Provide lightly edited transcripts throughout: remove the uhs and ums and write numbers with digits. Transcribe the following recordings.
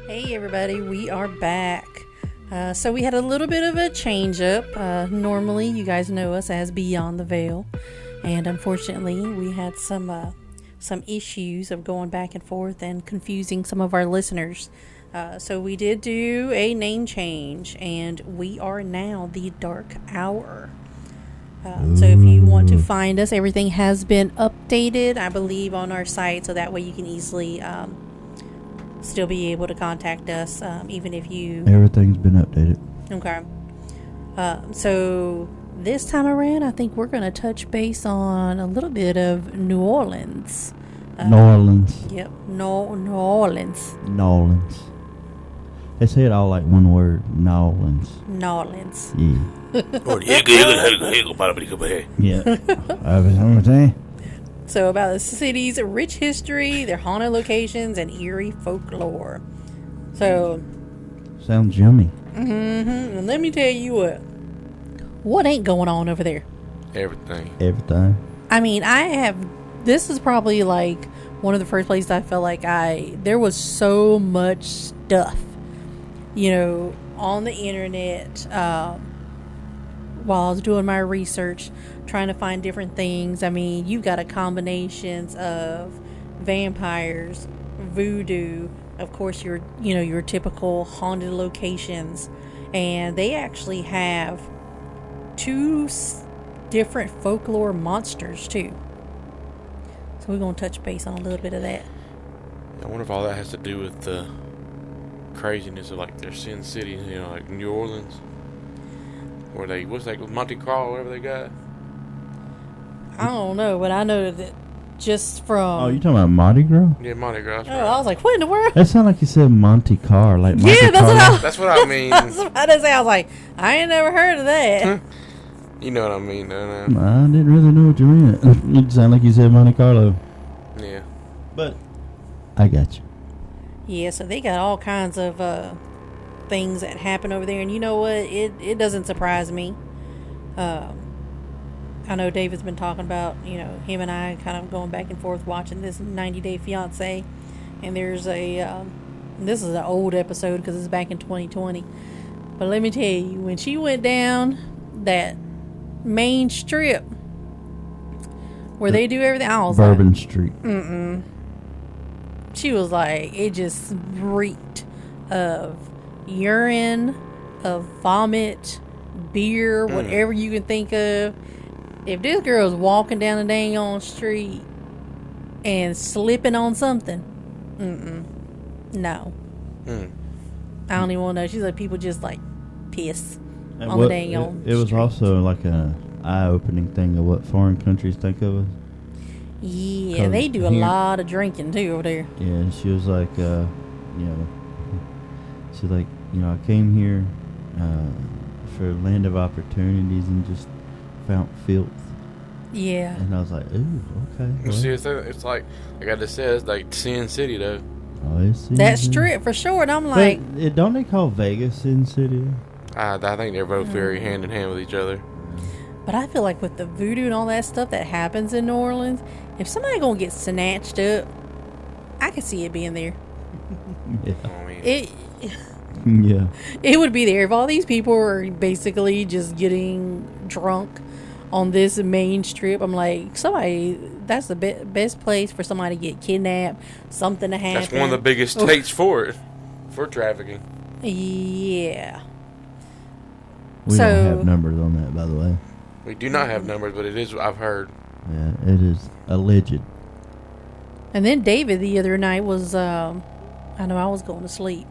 Hey everybody, we are back. So we had a little bit of a change up. Normally, you guys know us as Beyond the Veil, and unfortunately, we had some issues of going back and forth and confusing some of our listeners. So we did do a name change, and we are now the Dark Hour. So if you want to find us, everything has been updated, I believe, on our site, so that way you can easily still be able to contact us, even if you... Everything's been updated. Okay. So this time around, I think we're going to touch base on a little bit of New Orleans. New Orleans. Yep. New Orleans. New Orleans. They say it all like one word. New Orleans. New Orleans. Yeah. Yeah. So about the city's rich history, their haunted locations, and eerie folklore. So... Sounds yummy. Mm-hmm. And let me tell you what ain't going on over there? Everything. I mean, this is probably like one of the first places I felt like there was so much stuff, on the internet, while I was doing my research, trying to find different things. I mean, you've got a combinations of vampires, voodoo, of course, your typical haunted locations, and they actually have two different folklore monsters too. So we're going to touch base on a little bit of that. I wonder if all that has to do with the craziness of like their Sin City, like New Orleans, or Monte Carlo, whatever they got. I don't know, but I know that just from... Oh, you talking about Mardi Gras? Yeah, Mardi Gras. Oh, I was like, what in the world? That sounded like you said Monte Car, like Monte yeah, that's what I mean. I was about to say. I was like, I ain't never heard of that. You know what I mean, don't you? I didn't really know what you meant. It sounded like you said Monte Carlo. Yeah. But I got you. Yeah, so they got all kinds of things that happen over there, and you know what? It doesn't surprise me. I know David's been talking about, him and I kind of going back and forth watching this 90 Day Fiancé, and there's this is an old episode because it's back in 2020, but let me tell you, when she went down that main strip where they do everything, I was Bourbon Street. She was like, it just reeked of urine, of vomit, beer, whatever you can think of. If this girl's walking down the dang on street and slipping on something, no. I don't even want to know. She's like, people just like piss on the dang on It was street. also like a eye-opening thing of what foreign countries think of us. Yeah, they do a lot of drinking too over there. Yeah, and she was like, she's like, I came here for a land of opportunities and just found filth. Yeah. And I was like, ooh, okay. Well, see, it's like I just said, it's like Sin City though. Oh, it's Sin that City. strip for sure. And I'm like, but don't they call Vegas Sin City? I think they're both very hand in hand with each other. but I feel like with the voodoo and all that stuff that happens in New Orleans, if somebody gonna get snatched up, I could see it being there. Yeah. I mean, Yeah. It would be there if all these people were basically just getting drunk on this main strip. I'm like, that's the best place for somebody to get kidnapped, something to happen. that's one of the biggest states for trafficking. Yeah. We don't have numbers on that, by the way. We do not have numbers, but it is, I've heard. Yeah, it is alleged. And then David the other night was, I know I was going to sleep,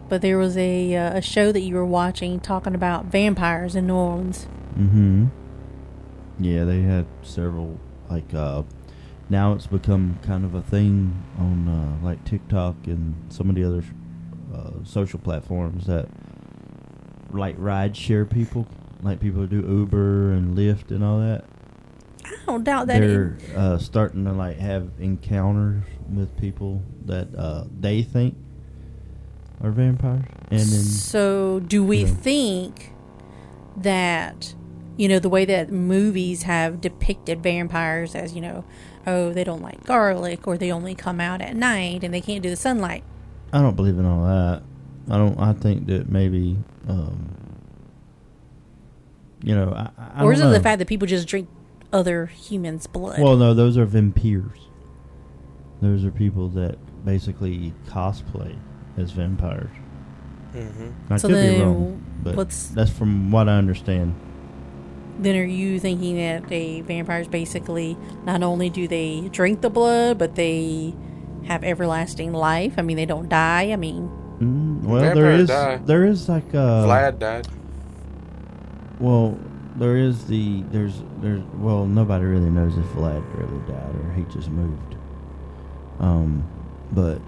but there was a show that you were watching talking about vampires in New Orleans. Mm-hmm. Yeah, they had several, now it's become kind of a thing on, like, TikTok and some of the other social platforms that, like, ride share people, like people who do Uber and Lyft and all that. I don't doubt that. They're starting to, like, have encounters with people that they think are vampires. And then, so do we think that, the way that movies have depicted vampires as, oh, they don't like garlic, or they only come out at night and they can't do the sunlight. I don't believe in all that. I think that maybe, I Or is it don't the know. fact that people just drink other humans' blood? Well, no, those are vampires. Those are people that basically cosplay as vampires. Mm-hmm. I So could be then wrong, but what's- that's from what I understand. Then are you thinking that a vampires basically not only do they drink the blood, but they have everlasting life? I mean, they don't die. I mean, Well, Vampires die. there is like Vlad died. well, there's well, nobody really knows if Vlad really died or he just moved. But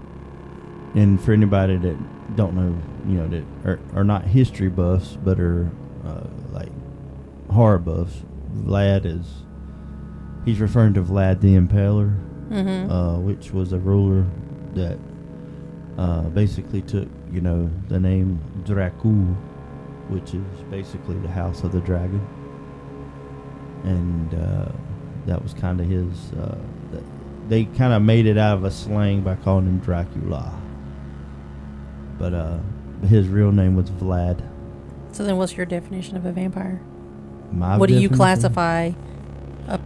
and for anybody that don't know, that are not history buffs, but are like horror buffs, he's referring to Vlad the Impaler, which was a ruler that basically took the name Dracul, which is basically the house of the dragon, and that was kind of his. They kind of made it out of a slang by calling him Dracula, but his real name was Vlad. so then what's your definition of a vampire? My What do you definition? classify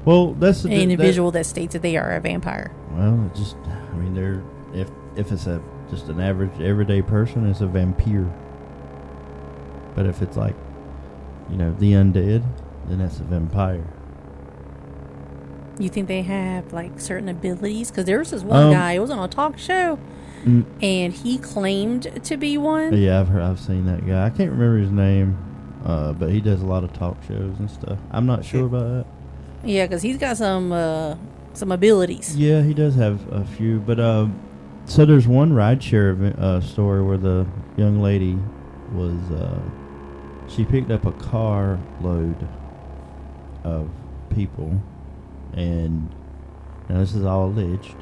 Well, that's an individual that states that they are a vampire? Well, it just, I mean, they're if it's just an average everyday person, it's a vampire. But if it's like, the undead, then that's a vampire. You think they have like certain abilities? Because there was this one guy, it was on a talk show, and he claimed to be one. Yeah, I've seen that guy. I can't remember his name, but he does a lot of talk shows and stuff. I'm not sure about that. Yeah, because he's got some abilities. Yeah, he does have a few, but so there's one rideshare story where the young lady was she picked up a car load of people, and now this is all alleged.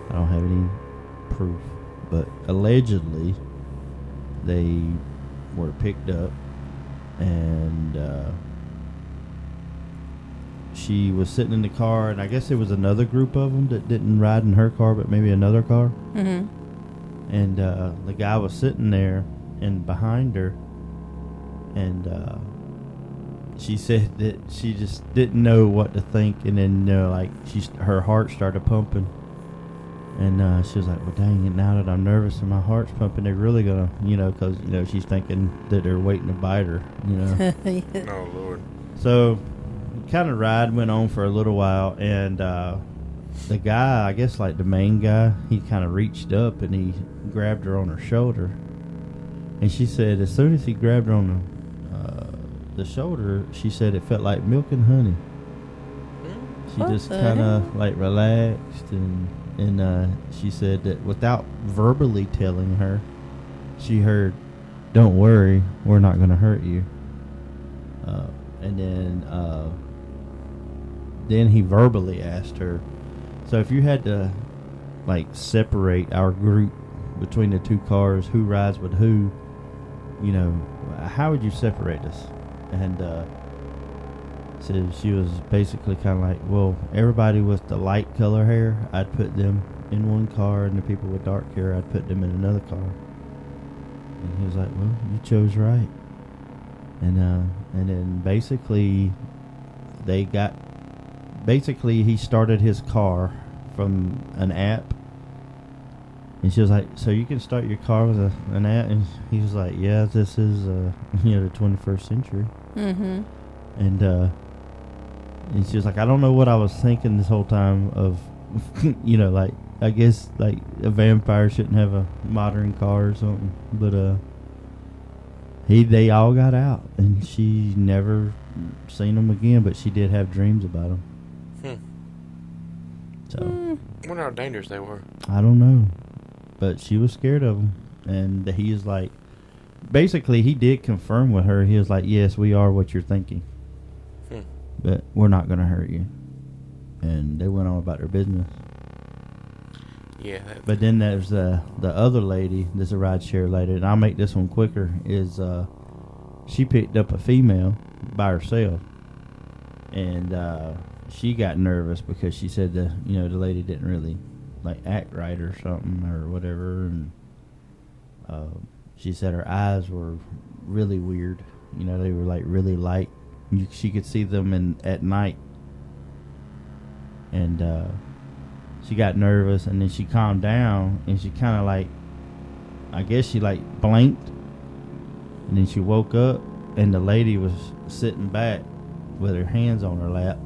I don't have any proof, but allegedly they were picked up, and she was sitting in the car, and I guess there was another group of them that didn't ride in her car, but maybe another car. Mm-hmm. And the guy was sitting there and behind her, and she said that she just didn't know what to think, and then her heart started pumping, and she was like, "Well, dang it! Now that I'm nervous and my heart's pumping, they're really gonna, because she's thinking that they're waiting to bite her, Oh Lord. So, kind of ride went on for a little while, and the guy, I guess like the main guy, he kind of reached up and he grabbed her on her shoulder, and she said as soon as he grabbed her on the shoulder, she said it felt like milk and honey. She What just the kind hell? of like relaxed, and she said that without verbally telling her, she heard, "Don't worry, we're not going to hurt you." And then he verbally asked her, "So if you had to separate our group between the two cars, who rides with who, how would you separate us?" And so she was basically kind of like, "Well, everybody with the light color hair, I'd put them in one car, and the people with dark hair, I'd put them in another car." And he was like, "Well, you chose right." And then basically he started his car from an app, and she was like, "So you can start your car with an app?" And he was like, "Yeah, this is the 21st century." Mm-hmm. And she was like, "I don't know what I was thinking this whole time of I guess a vampire shouldn't have a modern car or something." But they all got out, and she never seen them again, but she did have dreams about them. So I wonder how dangerous they were. I don't know, but she was scared of them, and he is like, basically he did confirm with her. He was like, "Yes, we are what you're thinking, but we're not going to hurt you." And they went on about their business. Yeah. But then there's the other lady, there's a rideshare lady, and I'll make this one quicker, is she picked up a female by herself, and she got nervous because she said the lady didn't really act right or something or whatever, and She said her eyes were really weird. You know, they were like really light. She could see them at night. And she got nervous, and then she calmed down, and she kind of like, I guess she like blinked, and then she woke up, and the lady was sitting back with her hands on her lap.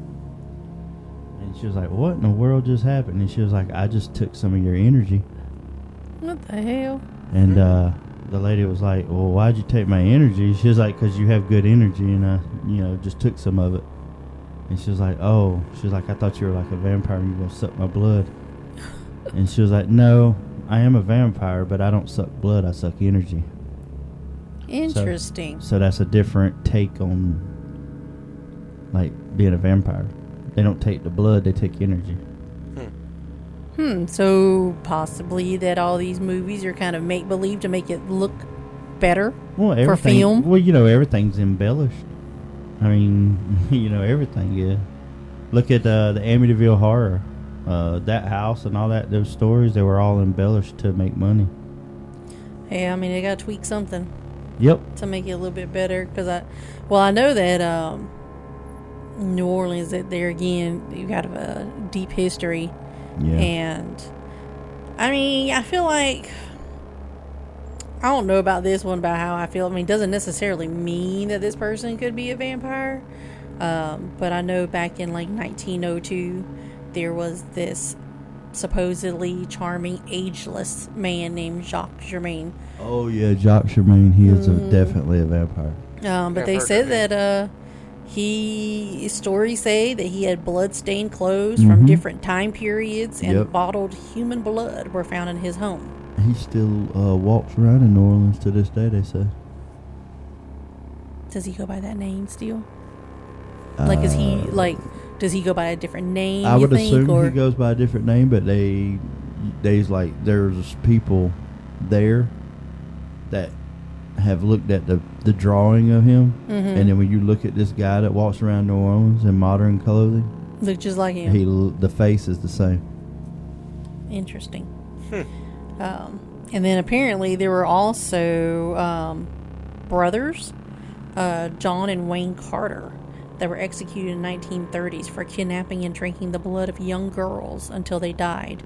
And she was like, what in the world just happened? And she was like, I just took some of your energy. What the hell? And the lady was like, well, why'd you take my energy? She was like, because you have good energy, and I, just took some of it. And she was like, oh. She was like, I thought you were like a vampire and you were going to suck my blood. And she was like, no, I am a vampire, but I don't suck blood. I suck energy. Interesting. So that's a different take on, like, being a vampire. They don't take the blood, they take energy. So possibly that all these movies are kind of make-believe to make it look better for film? Well, everything's embellished. I mean, everything, yeah. Look at the Amityville Horror. That house and all that, those stories, they were all embellished to make money. Yeah, I mean, they got to tweak something. Yep. To make it a little bit better. Because I know that New Orleans, that there again, you got a deep history. Yeah. And, I mean, I feel like, I don't know about this one, about how I feel. I mean, it doesn't necessarily mean that this person could be a vampire. But I know back in like 1902, there was this supposedly charming, ageless man named Jacques Germain. Oh, yeah, Jacques Germain. He is definitely a vampire. But they said that stories say that he had blood-stained clothes from different time periods, and bottled human blood were found in his home. He still walks around in New Orleans to this day, they say. Does he go by that name still? Does he go by a different name? I would assume he goes by a different name, but there's people there that have looked at the drawing of him, and then when you look at this guy that walks around New Orleans in modern clothing, look just like him. The face is the same. Interesting. And then apparently there were also brothers, John and Wayne Carter, that were executed in the 1930s for kidnapping and drinking the blood of young girls until they died.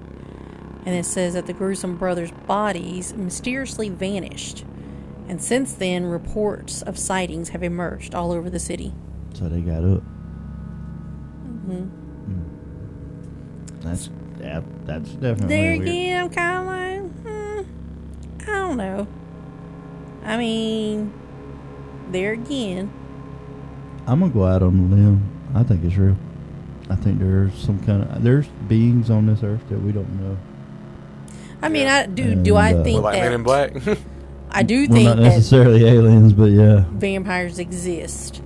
And it says that the gruesome brothers' bodies mysteriously vanished. And since then, reports of sightings have emerged all over the city. So they got up. That's definitely there weird. Again, I'm kind of like, I don't know. I mean, there again, I'm gonna go out on a limb. I think it's real. I think there's there's beings on this earth that we don't know. I mean, I think like that Men in Black. I do think not necessarily aliens, but yeah, vampires exist.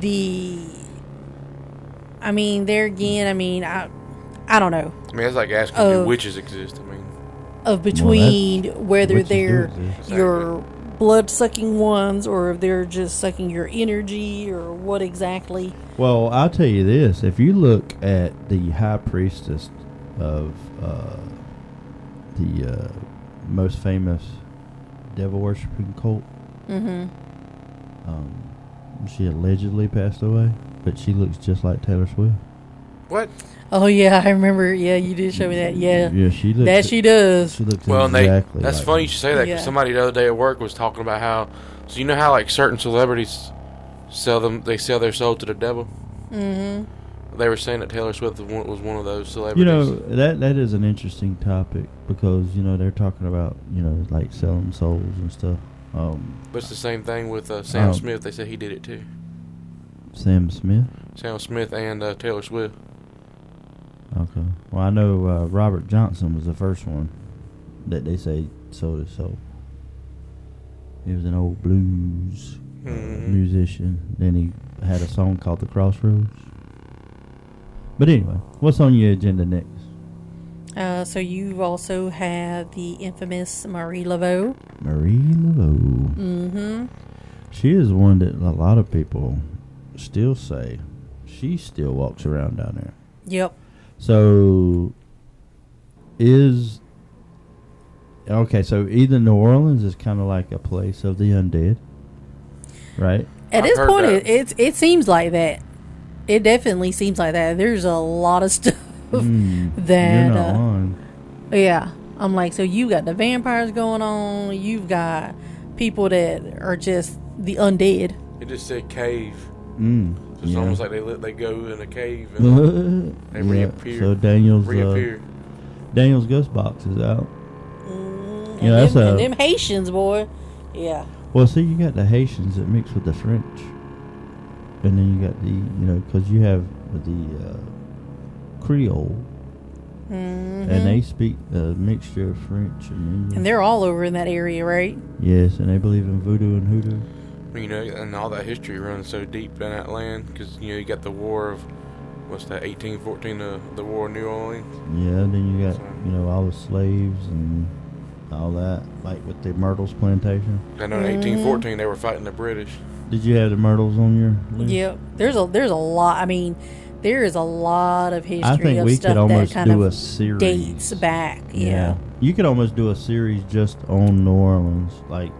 I mean, there again, I don't know. I mean, it's like asking do witches exist. I mean, between whether they're exactly. your blood-sucking ones or if they're just sucking your energy or what exactly. Well, I'll tell you this. If you look at the high priestess of the most famous devil-worshipping cult, she allegedly passed away, but she looks just like Taylor Swift. What? Oh, yeah, I remember. Yeah, you did show me that. Yeah. Yeah, she looks... That she does. She looks well, exactly that's like funny you should say that, because somebody the other day at work was talking about how... So you know how, like, certain celebrities sell their soul to the devil? Mm-hmm. They were saying that Taylor Swift was one of those celebrities. You know, that is an interesting topic, because, they're talking about, like, selling souls and stuff. But it's the same thing with Sam Smith. They said he did it, too. Sam Smith? Sam Smith and Taylor Swift. Okay. Well, I know Robert Johnson was the first one that they say sold his soul. He was an old blues musician. Then he had a song called The Crossroads. But anyway, what's on your agenda next? So you also have the infamous Marie Laveau. Marie Laveau. Mm-hmm. She is one that a lot of people still say she still walks around down there. Yep. So, is Okay, so either New Orleans is kind of like a place of the undead, right? At I've this heard point, that. it seems like that. It definitely seems like that. There's a lot of stuff You're that. not lying. Yeah, I'm like, so you got the vampires going on. You've got people that are just the undead. It just said cave. It's Yeah. almost like they go in a cave and they reappear. So Daniel's ghost box is out. And, that's and them Haitians, boy. Yeah. Well, see, you got the Haitians that mix with the French, and then you got the because you have the Creole, and they speak a mixture of French and English. And they're all over in that area, right? Yes, and they believe in voodoo and hoodoo. And all that history runs so deep in that land because you got the war of what's that 1814, the war of New Orleans. Yeah, then you got all the slaves and all that, like with the Myrtles plantation. I know in 1814 they were fighting the British. Did you have the Myrtles on your list? Yep. There's a lot. I mean, there is a lot of history I think of we stuff could almost that kind do of a series. dates back. Yeah. You could almost do a series just on New Orleans. Like,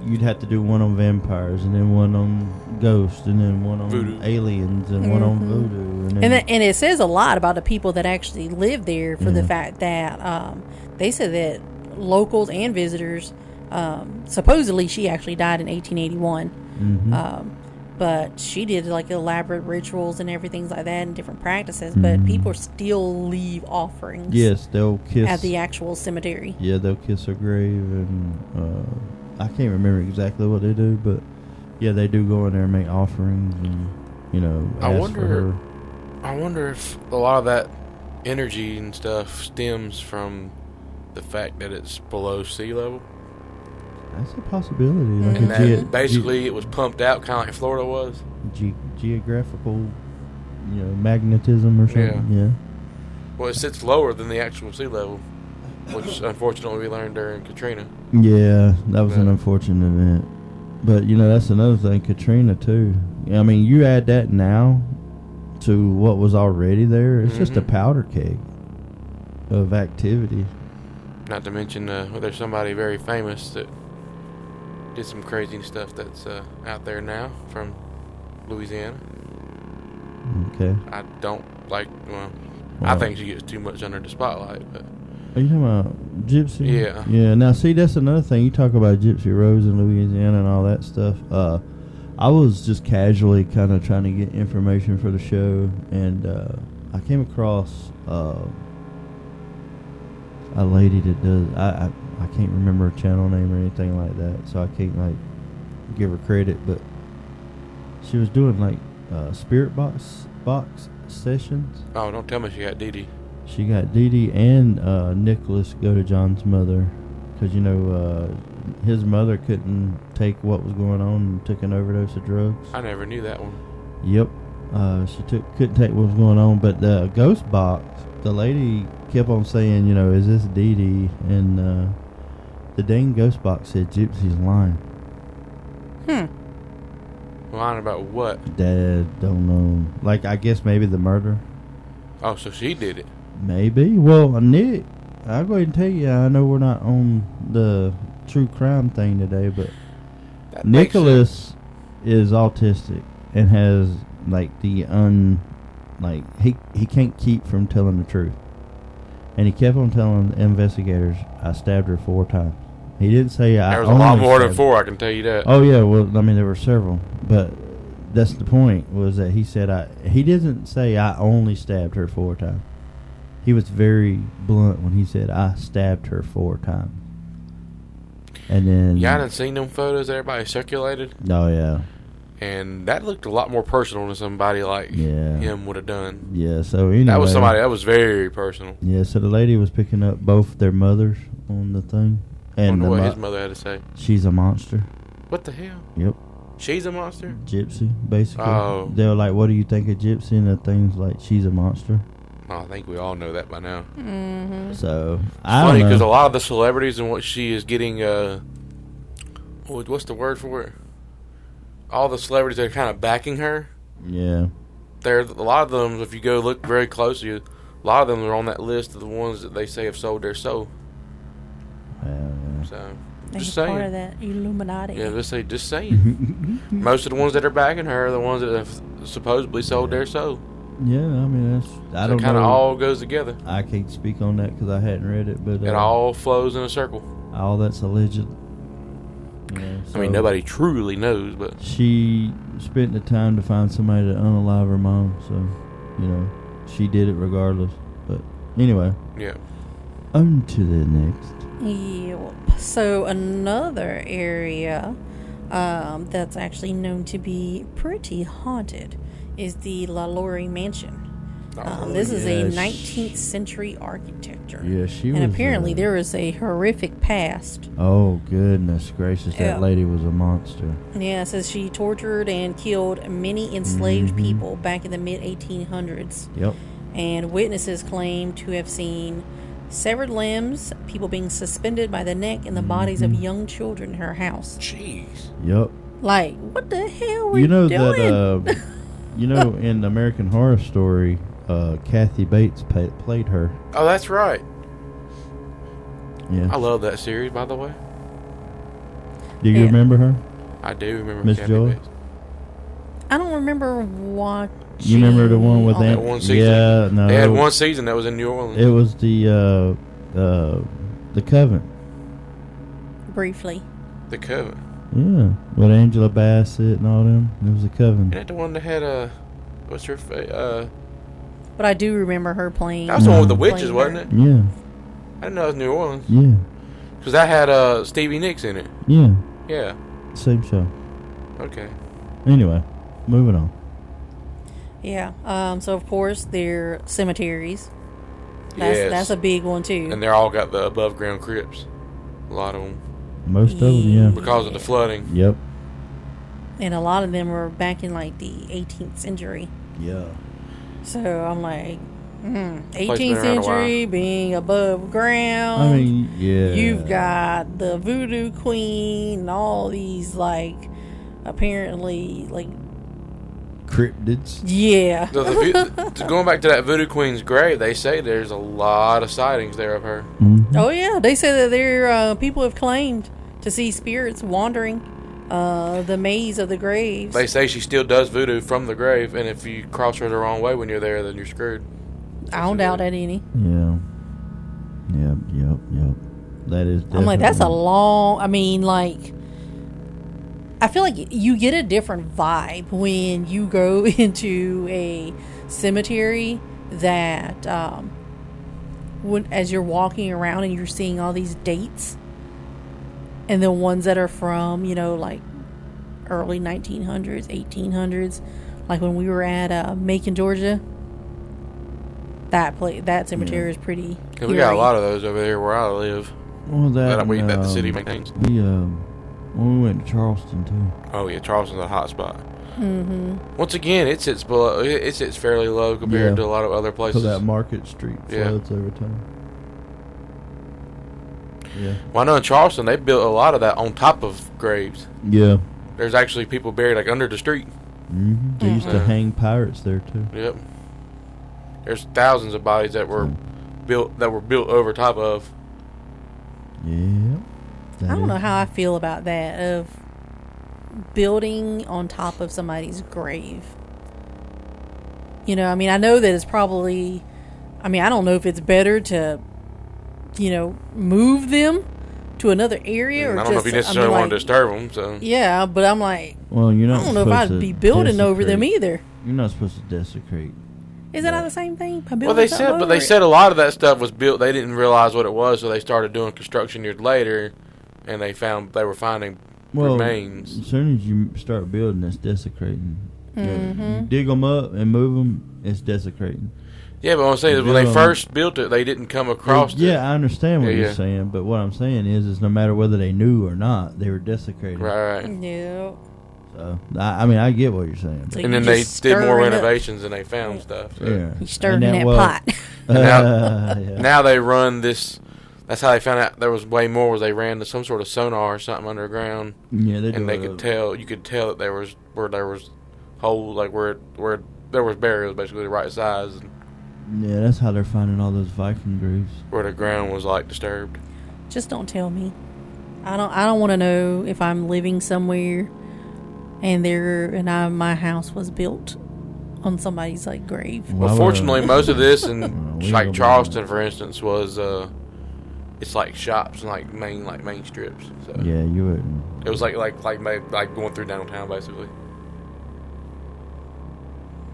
you'd have to do one on vampires, and then one on ghosts, and then one on voodoo. aliens, and one on voodoo. And it says a lot about the people that actually live there for the fact that they said that locals and visitors, supposedly she actually died in 1881. But she did like elaborate rituals and everything like that and different practices. But people still leave offerings. Yes, they'll kiss at the actual cemetery. Yeah, they'll kiss her grave, and I can't remember exactly what they do, but yeah, they do go in there and make offerings, and ask for her. I wonder if a lot of that energy and stuff stems from the fact that it's below sea level. That's a possibility. Like And that basically it was pumped out, kind of like Florida was. Geographical, magnetism or something. Yeah. Well, it sits lower than the actual sea level, which unfortunately we learned during Katrina. Yeah, that was an unfortunate event. But, that's another thing, Katrina, too. I mean, you add that now to what was already there, it's just a powder keg of activity. Not to mention there's somebody very famous that did some crazy stuff that's out there now from Louisiana. Okay. I don't like, I think she gets too much under the spotlight. But are you talking about Gypsy? Yeah. Yeah, now see, that's another thing. You talk about Gypsy Rose in Louisiana and all that stuff. I was just casually kind of trying to get information for the show, and I came across a lady that does, I can't remember her channel name or anything like that, so I can't give her credit, but she was doing spirit box sessions. Oh, don't tell me she got Dee Dee. She got Dee Dee and Nicholas go to John's mother, because his mother couldn't take what was going on and took an overdose of drugs. I never knew that one. Yep. She couldn't take what was going on, but the ghost box, the lady kept on saying, is this Dee Dee? And the dang ghost box said Gypsy's lying. Lying about what? Dad don't know. I guess maybe the murder. Oh, so she did it. Maybe. Well, Nick, I'll go ahead and tell you, I know we're not on the true crime thing today, but That makes Nicholas is autistic and has he can't keep from telling the truth. And he kept on telling the investigators, I stabbed her 4 times. He didn't say I There was a only lot more than stabbed 4, I can tell you that. Oh yeah, well I mean there were several, but that's the point, was that he said he didn't say I only stabbed her 4 times. He was very blunt when he said I stabbed her 4 times. And then Yeah, I done seen them photos that everybody circulated, oh yeah. and that looked a lot more personal than somebody like him would have done. Yeah, so anyway, That was somebody that was very personal. Yeah, so the lady was picking up both their mothers on the thing. I And wonder what his mother had to say. she's a monster. What the hell? Yep. She's a monster? Gypsy, basically. Oh. They were like, what do you think of Gypsy? And the thing's like, she's a monster. Oh, I think we all know that by now. So, Funny, I don't because a know. lot of the celebrities and what she is getting, what's the word for it? All the celebrities that are kind of backing her, Yeah. a lot of them, if you go look very closely, a lot of them are on that list of the ones that they say have sold their soul. Yeah. So, He's just part of saying. that Illuminati. Yeah, just saying. Most of the ones that are backing her are the ones that have supposedly sold their soul. Yeah, I mean, I don't It kind of know. all goes together. I can't speak on that because I hadn't read it, but It all flows in a circle. all that's alleged. You know, I mean, nobody truly knows, but she spent the time to find somebody to unalive her mom, so she did it regardless. But anyway, yeah. on to the next. Yep. So another area that's actually known to be pretty haunted is the LaLaurie Mansion. This is a 19th century architecture. Yeah, she and was. And apparently there is a horrific past. Oh, goodness gracious. Yeah. That lady was a monster. Yeah, it says she tortured and killed many enslaved people back in the mid-1800s. Yep. And witnesses claim to have seen severed limbs, people being suspended by the neck, and the bodies of young children in her house. Jeez. Like, what the hell were you know doing? that in American Horror Story, Kathy Bates played her. Oh, that's right. Yeah. I love that series, by the way. Do you remember her? I do remember Miss Kathy Joy? Bates. I don't remember watching. You remember the one with that one season? Yeah, no. They had one season that was in New Orleans. It was the Coven. Briefly. The Coven. Yeah, with Angela Bassett and all them. It was the Coven. Isn't that the one that had what's her face? But I do remember her playing. That was the one with the witches, playing wasn't her. it? Yeah. I didn't know it was New Orleans. Yeah. Because that had Stevie Nicks in it. Yeah. Yeah. Same show. Okay. Anyway, moving on. Yeah. So of course they're cemeteries. That's a big one too. And they're all got the above ground crypts. A lot of them. Most of them, yeah. Because of the flooding. Yep. And a lot of them were back in like the 18th century. Yeah. So I'm like, been 18th around a century being above ground. I mean, yeah. You've got the voodoo queen and all these apparently cryptids. Yeah. Going back to that voodoo queen's grave, they say there's a lot of sightings there of her. Mm-hmm. Oh yeah, they say that there people have claimed to see spirits wandering the maze of the graves. They say she still does voodoo from the grave, and if you cross her the wrong way when you're there, then you're screwed. I don't doubt that any. Yeah. Yep. That is definitely. I'm like, that's a long. I mean, I feel like you get a different vibe when you go into a cemetery that, as you're walking around and you're seeing all these dates, and the ones that are from, early 1900s, 1800s, like when we were at Macon, Georgia. That cemetery is pretty. Yeah, we got a lot of those over here where I live. Well, that the city maintains. When we went to Charleston too. Oh yeah, Charleston's a hot spot. Mm-hmm. Once again, it sits below. It sits fairly low compared to a lot of other places. So that Market Street floods every time. Yeah. Well, I know in Charleston they built a lot of that on top of graves. Yeah. There's actually people buried under the street. Mm-hmm. They used to hang pirates there too. Yep. There's thousands of bodies that were built over top of. Yeah. I don't know how I feel about that, of building on top of somebody's grave. I mean, I know that it's probably, I don't know if it's better to, move them to another area or I don't know if you necessarily want to disturb them. So yeah, but I'm like, well, you're not. I don't know if I'd be building over them either. You're not supposed to desecrate. Is that not the same thing? Well, they said a lot of that stuff was built. They didn't realize what it was, so they started doing construction years later, and they were finding remains. As soon as you start building, it's desecrating. Mm-hmm. You dig them up and move them, it's desecrating. Yeah, but what I'm saying is when they first built it, they didn't come across it. Yeah, I understand what you're saying, but what I'm saying is no matter whether they knew or not, they were desecrating. Right. Yeah. So, I get what you're saying. So and then they did more renovations and they found stuff. So. Yeah. You stirred in that pot. Now they run this. That's how they found out there was way more. Was they ran some sort of sonar or something underground? Yeah, and they could tell. You could tell that there was holes, like where there was burials, basically the right size. Yeah, that's how they're finding all those Viking graves. Where the ground was disturbed. Just don't tell me I don't want to know if I'm living somewhere and my house was built on somebody's like grave. Well, fortunately, most of this in like Charleston, for instance, was it's like shops and like main strips. So yeah, you wouldn't. It was like going through downtown basically.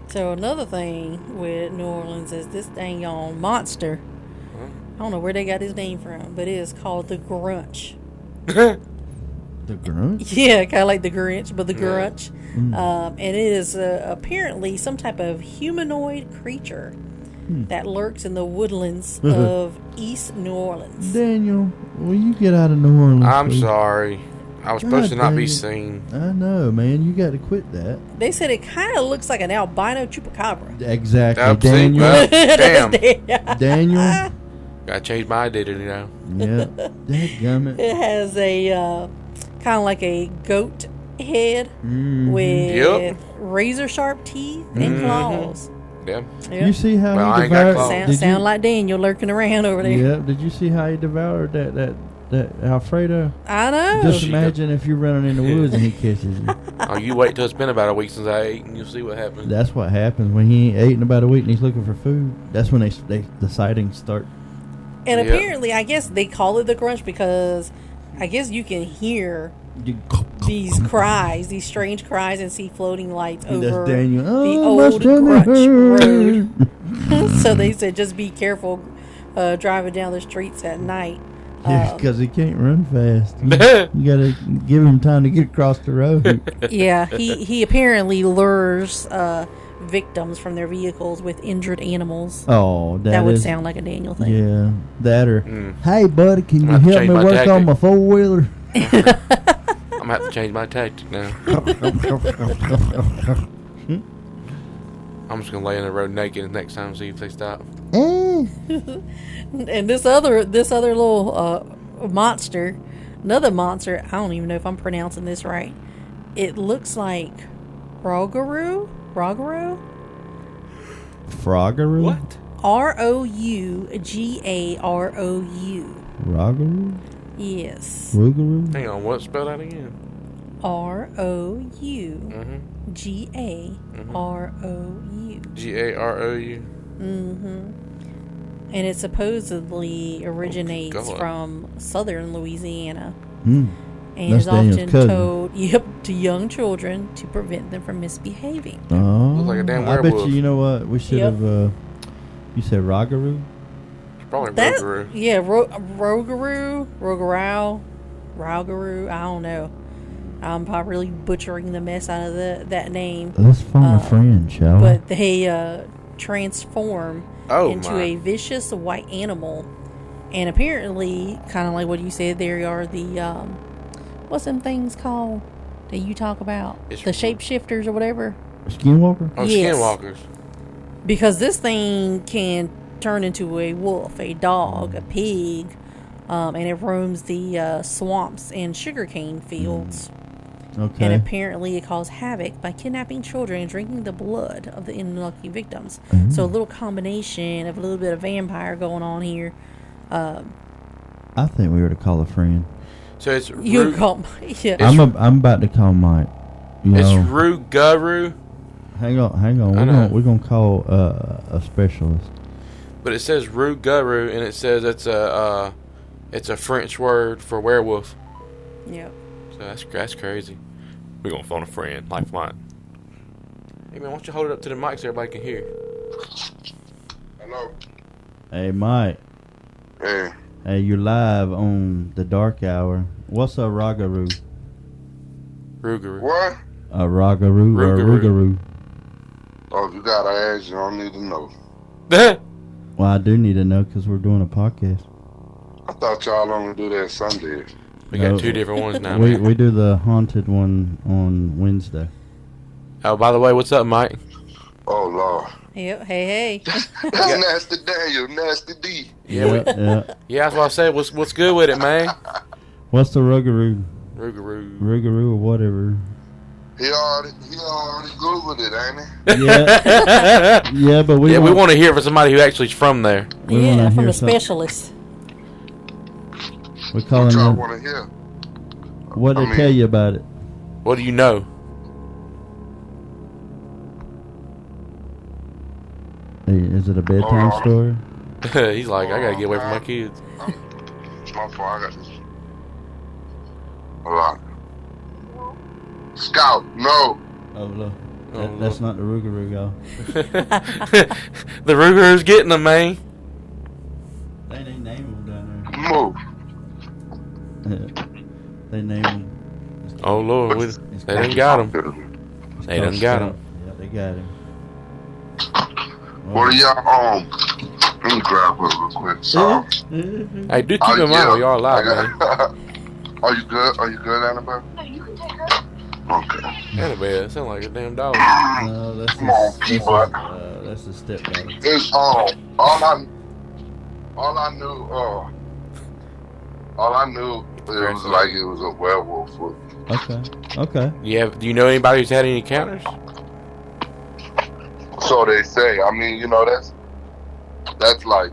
So another thing with New Orleans is this dang on monster. I don't know where they got his name from, but it is called the Grunch. The Grunch? Yeah, kind of like the Grinch, but the Grunch. And it is apparently some type of humanoid creature that lurks in the woodlands of East New Orleans. Daniel, will you get out of New Orleans? I'm please? sorry. I was supposed to not be seen. I know, man. You got to quit that. They said it kind of looks like an albino chupacabra. Exactly. Daniel. Damn. Daniel. Gotta change my identity now. Yeah. Dadgummit. It has a kind of like a goat head with razor sharp teeth and claws. Yeah. Yep. You see how Well, I he ain't got devoured? claws. Sound like Daniel lurking around over there. Yeah. Did you see how he devoured that Alfredo? I know. Just imagine if you're running in the woods and he catches you. Oh, you wait till it's been about a week since I ate, and you'll see what happens. That's what happens when he ain't ate in about a week and he's looking for food. That's when the sightings start. And apparently, I guess they call it the Grunch because I guess you can hear these cries, these strange cries, and see floating lights over Daniel. the Oh, old Grunch road. So they said just be careful driving down the streets at night. Yeah, because he can't run fast. You gotta give him time to get across the road. Yeah, he apparently lures victims from their vehicles with injured animals. Oh, that would sound like a Daniel thing. Yeah, that or hey, buddy, can you help me work tactic. on my 4-wheeler? I'm gonna have to change my tactic now. I'm just gonna lay in the road naked next time and see if they stop. And this other little monster, another monster. I don't even know if I'm pronouncing this right. It looks like Rougarou. Froggaroo? What? Rougarou. Rougarou? Yes. Rougarou? Hang on, what? Spell that again. Rougarou. Garou. And it supposedly originates from southern Louisiana. Mm. And is often told to young children to prevent them from misbehaving. Oh, looks like a damn I werewolf. bet you know what? We should have, you said Rougarou? It's probably Rougarou. Yeah, Rougarou. I don't know. I'm probably really butchering the mess out of that name. Let's phone a friend, shall we? But they transform into a vicious white animal. And apparently, kind of like what you said, there are the, what's them things called that you talk about? The shapeshifters or whatever? Skinwalker? Oh, yes. Skinwalkers. Because this thing can turn into a wolf, a dog, a pig, and it roams the swamps and sugarcane fields. Okay. And apparently it caused havoc by kidnapping children and drinking the blood of the unlucky victims. So a little combination of a little bit of vampire going on here. I think we were to call a friend. So it's you call yeah. I'm about to call Mike. It's Rougarou. Hang on. We're gonna call a specialist. But it says Rougarou, and it says it's a French word for werewolf. Yep. So that's crazy. We're gonna phone a friend like mine. Hey man, why don't you hold it up to the mic so everybody can hear? Hello. Hey Mike. Hey. Hey, you're live on the Dark Hour. What's a Rougarou? Rougarou. What? A Rougarou or a Rougarou? Oh, if you gotta ask, you don't need to know. Well, I do need to know because we're doing a podcast. I thought y'all only do that Sundays. We got two different ones now. We do the haunted one on Wednesday. Oh, by the way, what's up, Mike? Oh, Lord. Yep. Hey. That's Nasty Daniel, Nasty D. Yeah, that's what I said. What's good with it, man? What's the Rougarou? Rougarou or whatever. He already Googled it, ain't he? Yeah, but we want to hear from somebody who actually is from there. Yeah, from a specialist. We're calling what y'all him. want to hear? What did they tell you about it? What do you know? Hey, is it a bedtime story? He's like, I gotta get away from my kids. It's my fault. I got this. A lot. Scout, no. Oh, look. That's not the Rougarou, y'all. The Rougarou's getting them, man. They name them down Move. there. They name them. Oh, Lord. They done got him. They done got him. Yeah, they got him. What are y'all let me grab her real quick. Sorry. Hey, do keep in mind, y'all alive, man. Are you good? Are you good, Annabelle? No, you can take her. Okay. Annabelle, that sound like a damn dog. No, that's a stepdaughter. It's all I knew it was like it was a werewolf. Okay. Yeah, do you know anybody who's had any encounters? So they say. I mean, that's like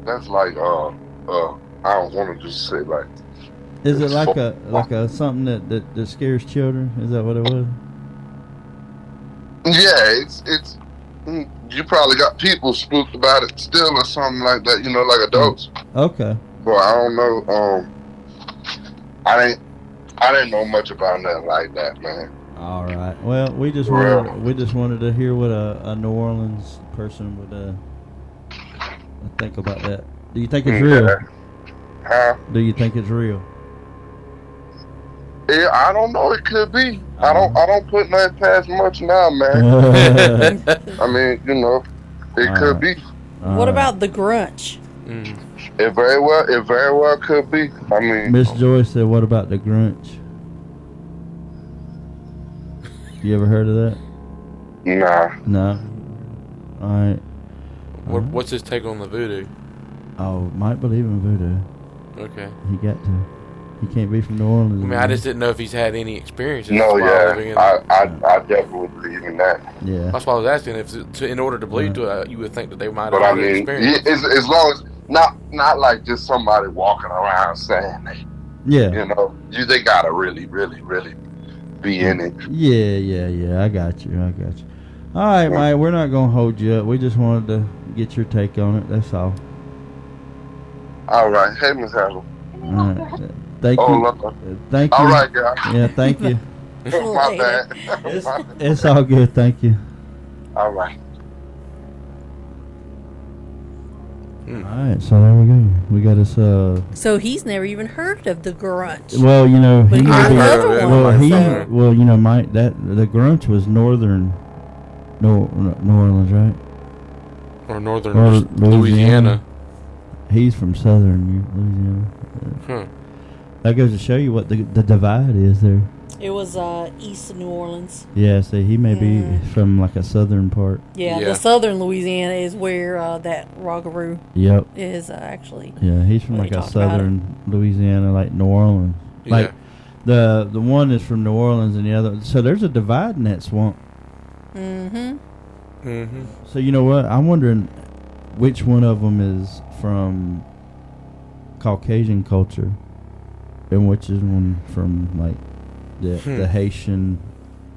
I don't want to just say like. Is it like a something that scares children? Is that what it was? Yeah, it's you probably got people spooked about it still or something like that. Like adults. Okay. But I don't know. I didn't know much about nothing like that, man. All right. Well, we just wanted to hear what a New Orleans person would think about that. Do you think it's real? Huh? Do you think it's real? Yeah, I don't know. It could be. I don't put nothing past much now, man. I mean, it could be. What about the grunch? It very well could be. I mean, Miss Joyce said, "What about the grunch?" You ever heard of that? nah. No. All right. What's his take on the voodoo? Oh, might believe in voodoo. Okay. He got to. He can't be from New Orleans. I mean, I just didn't know if he's had any experiences. No, while living in I definitely believe in that. Yeah. That's why I was asking if, in order to believe to it, you would think that they might have But I had an mean, experience. as long as not like just somebody walking around saying they, Yeah. they gotta really, really, really be in it. Yeah. I got you. All right, Mike. We're not gonna hold you up. We just wanted to get your take on it. That's all. All right. Hey, Miss Hazel. All right. Thank you. Look. Thank you. All right, guys. Yeah. Thank you. My bad. It's all good. Thank you. All right. All right. So there we go. We got us. So he's never even heard of the grunch. Well, But he he's may be. another one. Mike. That the grunch was northern New Orleans, right? Or northern Or Louisiana. He's from southern Louisiana. That goes to show you what the divide is there. It was east of New Orleans. Yeah, see, he may be from like a southern part. Yeah, the southern Louisiana is where that Rougarou is actually. Yeah, he's from like a southern Louisiana, like New Orleans. Yeah. Like the one is from New Orleans and the other. So there's a divide in that swamp. So you know what? I'm wondering which one of them is from Caucasian culture and which is one from like the Haitian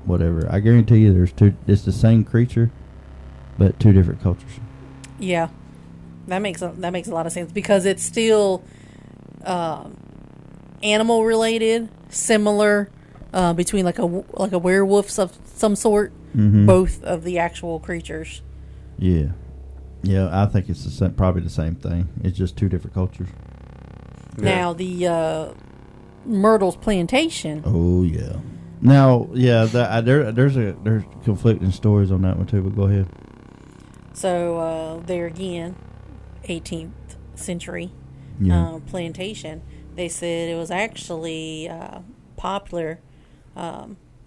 whatever. I guarantee you there's two. It's the same creature but two different cultures. Yeah, that makes a lot of sense because it's still animal related, similar between like a werewolf of some sort. Both of the actual creatures. Yeah, I think it's probably the same thing. It's just two different cultures. Now the Myrtle's plantation. Oh yeah. Now there's conflicting stories on that one too. But go ahead. So there again, 18th century plantation. They said it was actually popular.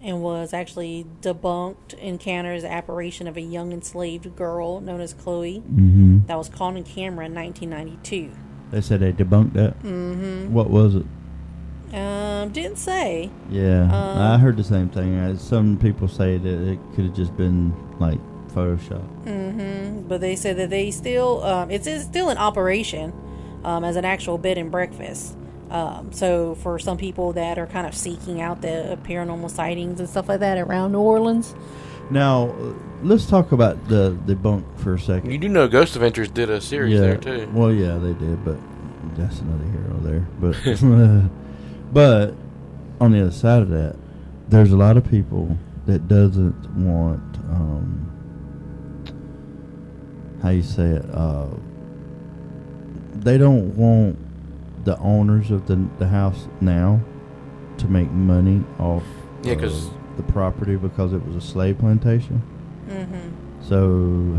And was actually debunked encounters apparition of a young enslaved girl known as Chloe that was caught on camera in 1992. They said they debunked that? What was it? Didn't say. Yeah, I heard the same thing. Some people say that it could have just been like Photoshop. But they said that they still, it's still in operation as an actual bed and breakfast. So for some people that are kind of seeking out the paranormal sightings and stuff like that around New Orleans. Now, let's talk about the bunk for a second. You do know Ghost Adventures did a series there too. Well, yeah, they did, but that's another hero there. But but on the other side of that, there's a lot of people that doesn't want how you say it. They don't want the owners of the house now to make money off the property because it was a slave plantation. Mm-hmm. So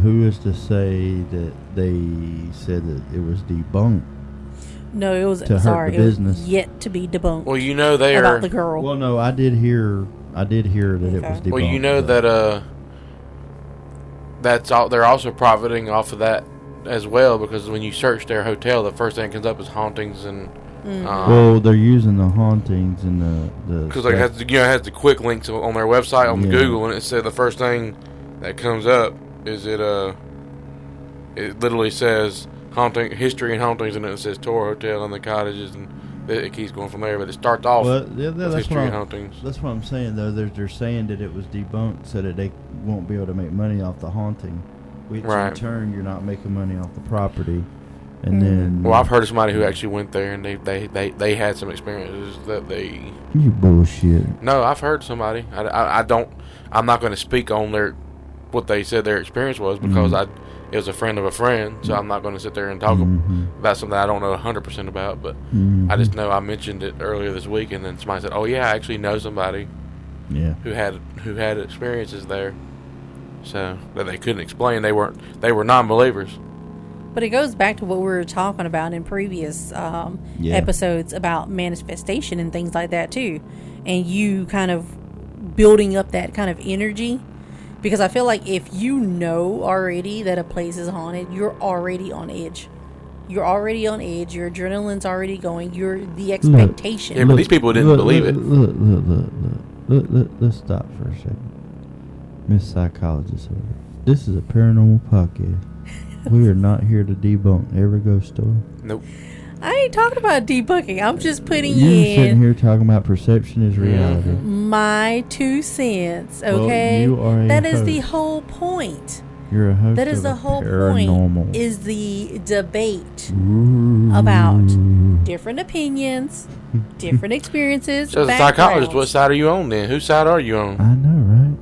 who is to say that they said that it was debunked? No, it was to hurt the business. It was yet to be debunked. Well, you know they about are the girl. Well, no, I did hear that it was debunked. Well, you know that that's all. They're also profiting off of that as well, because when you search their hotel, the first thing that comes up is hauntings and. Well, they're using the hauntings and the because it has the quick links on their website on Google, and it said the first thing that comes up is it literally says history and hauntings, and then it says tour hotel and the cottages, and it keeps going from there. But it starts off with history and hauntings. That's what I'm saying, though. They're saying that it was debunked so that they won't be able to make money off the haunting, which in turn you're not making money off the property. And then, well, I've heard of somebody who actually went there, and they had some experiences that they. You bullshit. No, I've heard somebody. I'm not going to speak on what they said their experience was, because it was a friend of a friend, so I'm not going to sit there and talk about something I don't know 100% about. But I just know I mentioned it earlier this week, and then somebody said, "Oh yeah, I actually know somebody, who had experiences there, so that they couldn't explain. They were non-believers." But it goes back to what we were talking about in previous episodes about manifestation and things like that too, and you kind of building up that kind of energy. Because I feel like if you know already that a place is haunted, you're already on edge. You're already on edge. Your adrenaline's already going. The expectation. Yeah, but these people didn't believe it. Look, let's stop for a second. Miss Psychologist over. This is a paranormal podcast. We are not here to debunk every ghost story. Nope. I ain't talking about debunking. I'm just putting You're sitting here talking about perception is reality. My 2 cents, okay? Well, you are that host. Is the whole point. You're a host. That is of the whole paranormal. point. Is the debate about different opinions, different experiences. So, as a psychologist, what side are you on then? Whose side are you on? I know,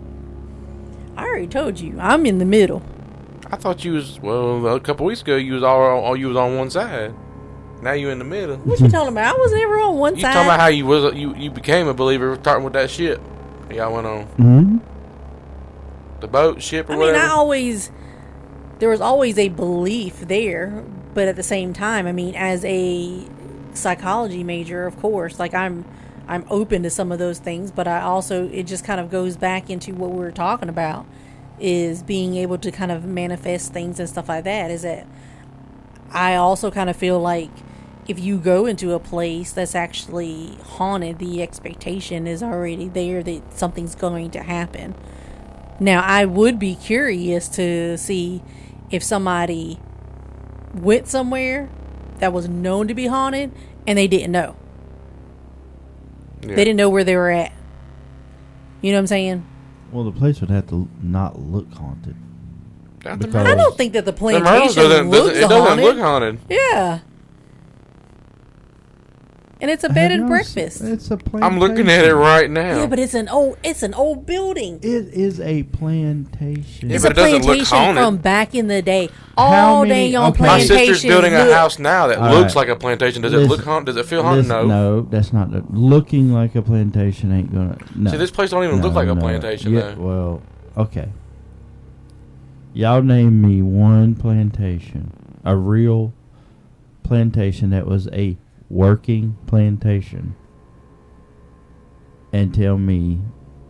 right? I already told you. I'm in the middle. I thought you was a couple weeks ago. You was on one side. Now you in the middle. What you talking about? I was never on one side. You talking about how you became a believer starting with that ship y'all went on. Mm-hmm. The boat, ship, or whatever. I mean, there was always a belief there, but at the same time, I mean, as a psychology major, of course, like I'm open to some of those things, but it just kind of goes back into what we were talking about, is being able to kind of manifest things and stuff like that. Is that I also kind of feel like if you go into a place that's actually haunted, the expectation is already there that something's going to happen. Now, I would be curious to see if somebody went somewhere that was known to be haunted and they didn't know. Yeah. They didn't know where they were at. You know what I'm saying? Well, the place would have to not look haunted. I don't think that the plantation doesn't look haunted. Yeah. And it's a bed and breakfast. It's a plantation. I'm looking at it right now. Yeah, but it's an old building. It is a plantation. It's a plantation from back in the day. All day on plantation. My sister's building a house now that looks like a plantation. Does it look haunted? Does it feel haunted? No. No, that's not. Looking like a plantation ain't gonna. No. See, this place don't even look like a plantation. Yeah, well, okay. Y'all name me one plantation, a real plantation that was a working plantation, and tell me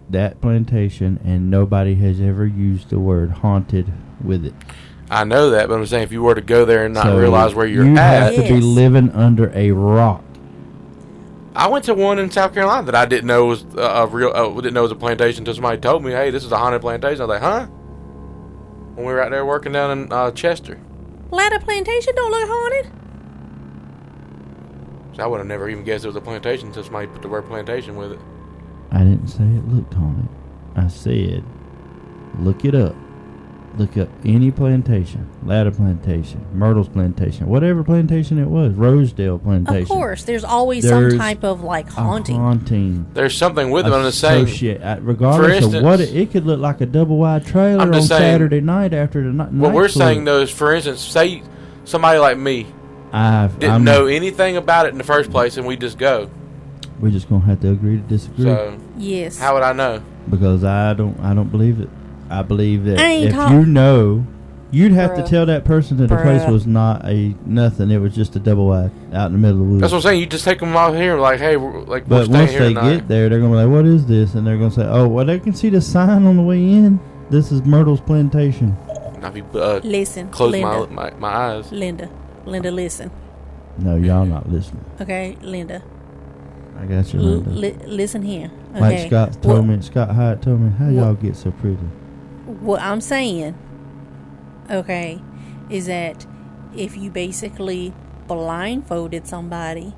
that plantation and nobody has ever used the word haunted with it. I know that, but I'm saying if you were to go there and not realize where you're at, you at, have to be living under a rock. I went to one in South Carolina that I didn't know was didn't know was a plantation until somebody told me, "Hey, this is a haunted plantation." I was like, "Huh?" When we were out there working down in Chester. Ladder Plantation don't look haunted. So I would have never even guessed it was a plantation until somebody put the word plantation with it. I didn't say it looked haunted. I said, look it up. Look up any plantation, Ladder Plantation, Myrtle's Plantation, whatever plantation it was, Rosedale Plantation. Of course, there's always some type of like haunting. Haunting. There's something with it. I'm just saying. Regardless instance, of what it could look like a double wide trailer on Saturday night after the night. What we're saying though is, for instance, say somebody like me didn't know anything about it in the first place, and we just go. We're just gonna have to agree to disagree. So, yes. How would I know? Because I don't believe it. I believe that if you'd have to tell that person that the place was not a nothing. It was just a double wide out in the middle of the woods. That's what I'm saying. You just take them out here, like, hey, like, but once they get there, they're gonna be like, "What is this?" And they're gonna say, "Oh, well, they can see the sign on the way in. This is Myrtle's Plantation." Now, if you listen, close Linda, my eyes. Linda, listen. No, y'all not listening. Okay, Linda. I got you, Linda. Listen here. Okay. Like Scott Hyatt told me, how y'all get so pretty? What I'm saying, okay, is that if you basically blindfolded somebody,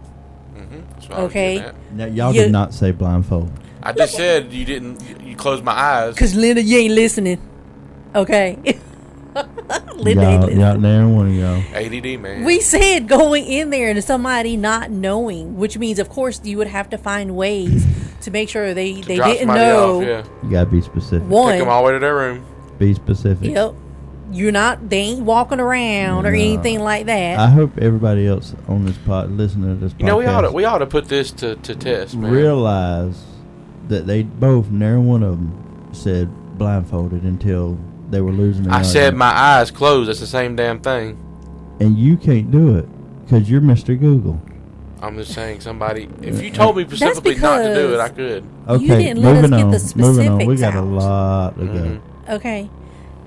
okay, now, y'all did not say blindfold. I just said you didn't. You closed my eyes. Because Linda, you ain't listening. Okay. Linda ain't listening. Y'all, there one of y'all. ADD, man. We said going in there and somebody not knowing, which means, of course, you would have to find ways to make sure they didn't know. Off, yeah. You gotta be specific. Take them all the way to their room. Be specific. Yep. They ain't walking around or anything like that. I hope everybody else on this listening to this podcast. You know, we ought to put this to test, man. Realize that they both, never one of them, said blindfolded until they were losing their argument. said my eyes closed. That's the same damn thing. And you can't do it because you're Mr. Google. I'm just saying, somebody. If you told me specifically not to do it, I could. Okay, you didn't let us get the specifics moving on. We got out. a lot to go. Okay,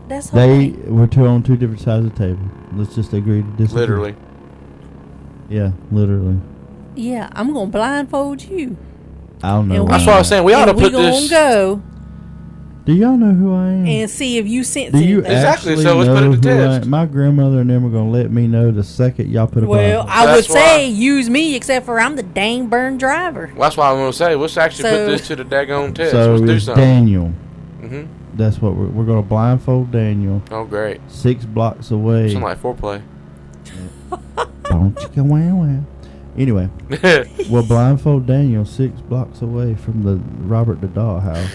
that's they were on two different sides of the table. Let's just agree to disagree. Literally. Yeah, literally. Yeah, I'm gonna blindfold you. I don't know. That's what I was saying. We ought to put this. Go. Do y'all know who I am? And see if you sense Do you anything. Exactly. actually So let's put know it to who test. my grandmother and them are gonna let me know the second y'all put a Well, blindfold. I would say use me, except for I'm the dang burn driver. Well, that's what I'm gonna say. Let's actually put this to the daggone test. So Let's do it's something. Daniel. Mm-hmm. That's what we're gonna blindfold Daniel. Oh, great. 6 blocks away. Something like foreplay. Don't you go wow. Anyway, we'll blindfold Daniel 6 blocks away from the Robert the Doll house.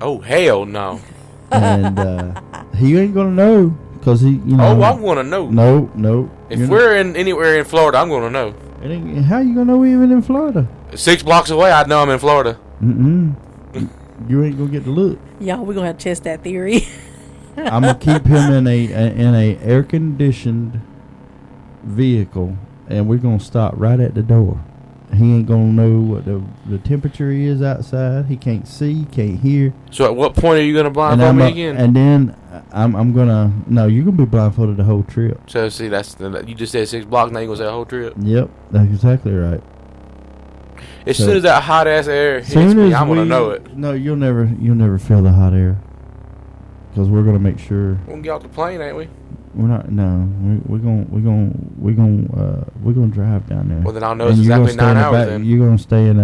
Oh, hell no. And he ain't gonna know because he, you know. Oh, I'm gonna know. No. If we're anywhere in Florida, I'm gonna know. How you gonna know we even in Florida? 6 blocks away, I know I'm in Florida. You ain't gonna get to look. Y'all, we're gonna have to test that theory. I'm gonna keep him in a air conditioned vehicle, and we're gonna stop right at the door. He ain't gonna know what the temperature is outside. He can't see, can't hear. So at what point are you gonna blindfold me again? And then I'm gonna you're gonna be blindfolded the whole trip. So see, you just said 6 blocks. Now you gonna say the whole trip? Yep, that's exactly right. As soon as that hot ass air hits me, I'm gonna know it. No, you'll never feel the hot air because we're gonna make sure. We're gonna get off the plane, ain't we? We're not. No, we're gonna drive down there. Well, then I'll know it's exactly 9 hours. Then you're gonna stay in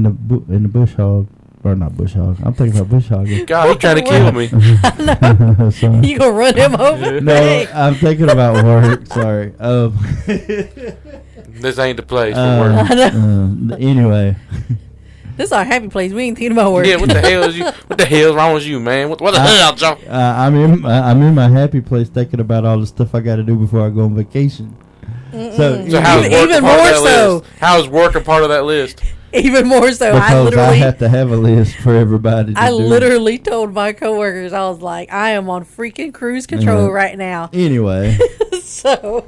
the bush hog, or not bush hog. I'm thinking about bush hog. God, he trying to kill me. You gonna run him over? No, I'm thinking about work. Sorry. This ain't the place for work. Anyway. This is our happy place. We ain't thinking about work. Yeah, what the hell is you? What the hell's wrong with you, man? What the hell, Joe? I'm in my happy place thinking about all the stuff I got to do before I go on vacation. So how is even more so? How is work a part of that list? Even more so. Because I have to have a list for everybody. I literally told my coworkers, I was like, I am on freaking cruise control right now. Anyway, so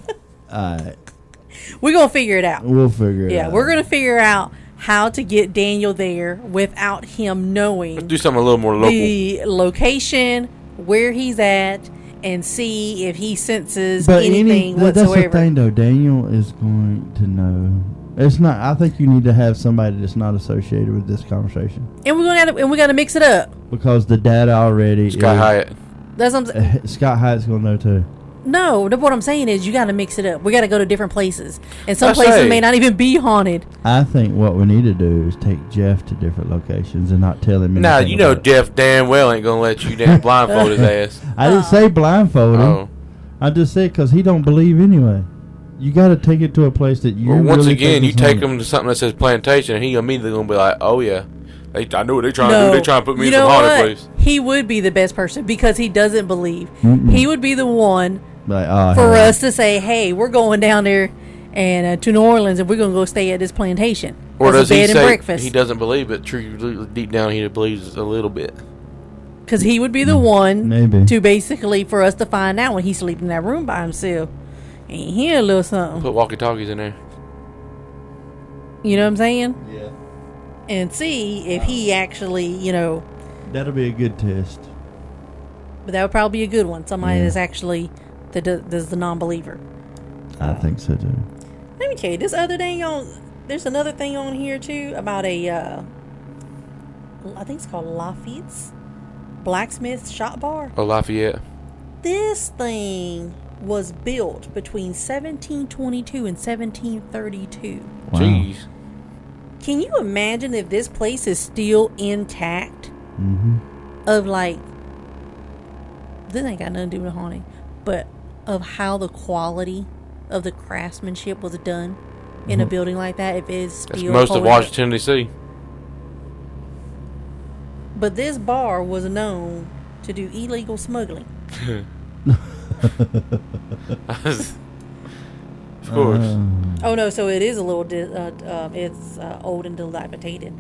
we're gonna figure it out. We'll figure it out. Yeah, we're gonna figure out how to get Daniel there without him knowing. Let's do something a little more local. The location, where he's at, and see if he senses anything whatsoever. That's the thing, though. Daniel is going to know. It's not. I think you need to have somebody that's not associated with this conversation. And we gotta mix it up because the data already. Scott Hyatt. That's what I'm saying. Scott Hyatt's gonna know too. No, what I'm saying is you got to mix it up. We got to go to different places. And some I places say- may not even be haunted. I think what we need to do is take Jeff to different locations and not tell him anything. Nah, you know about it. Jeff damn well ain't gonna let you damn blindfold his ass. I didn't say blindfold him. Oh. I just said because he don't believe anyway. You got to take it to a place that you Well, once really again, think you is take haunted. him to something that says plantation, and he immediately gonna be like, "Oh yeah, I know what they trying to No, do. They trying to put me you in some know haunted what? place." He would be the best person because he doesn't believe. Mm-mm. He would be the one Like, oh, for hell. us to say, "Hey, we're going down there and to New Orleans, and we're gonna go stay at this plantation." Or There's does a he bed and say breakfast? he doesn't believe it? True, deep down he believes a little bit. Because he would be the one Maybe. to basically for us to find out when he's sleeping in that room by himself. And he hear a little something. Put walkie-talkies in there. You know what I'm saying? Yeah. And see if he actually, you know, That'll be a good test. but that would probably be a good one. Somebody Yeah. that's actually that does the non-believer. I think so too. Let me tell you, this other thing on there's another thing on here too about a I think it's called Lafitte's Blacksmith Shop Bar. Oh, Lafayette. This thing was built between 1722 and 1732. Wow. Jeez. Can you imagine if this place is still intact? Mm-hmm. Of like, this ain't got nothing to do with haunting, but of how the quality of the craftsmanship was done in a building like that. If it's That's still most of holding up. Washington, D.C. But this bar was known to do illegal smuggling. Of course. Oh no, so it is a little it's old and dilapidated,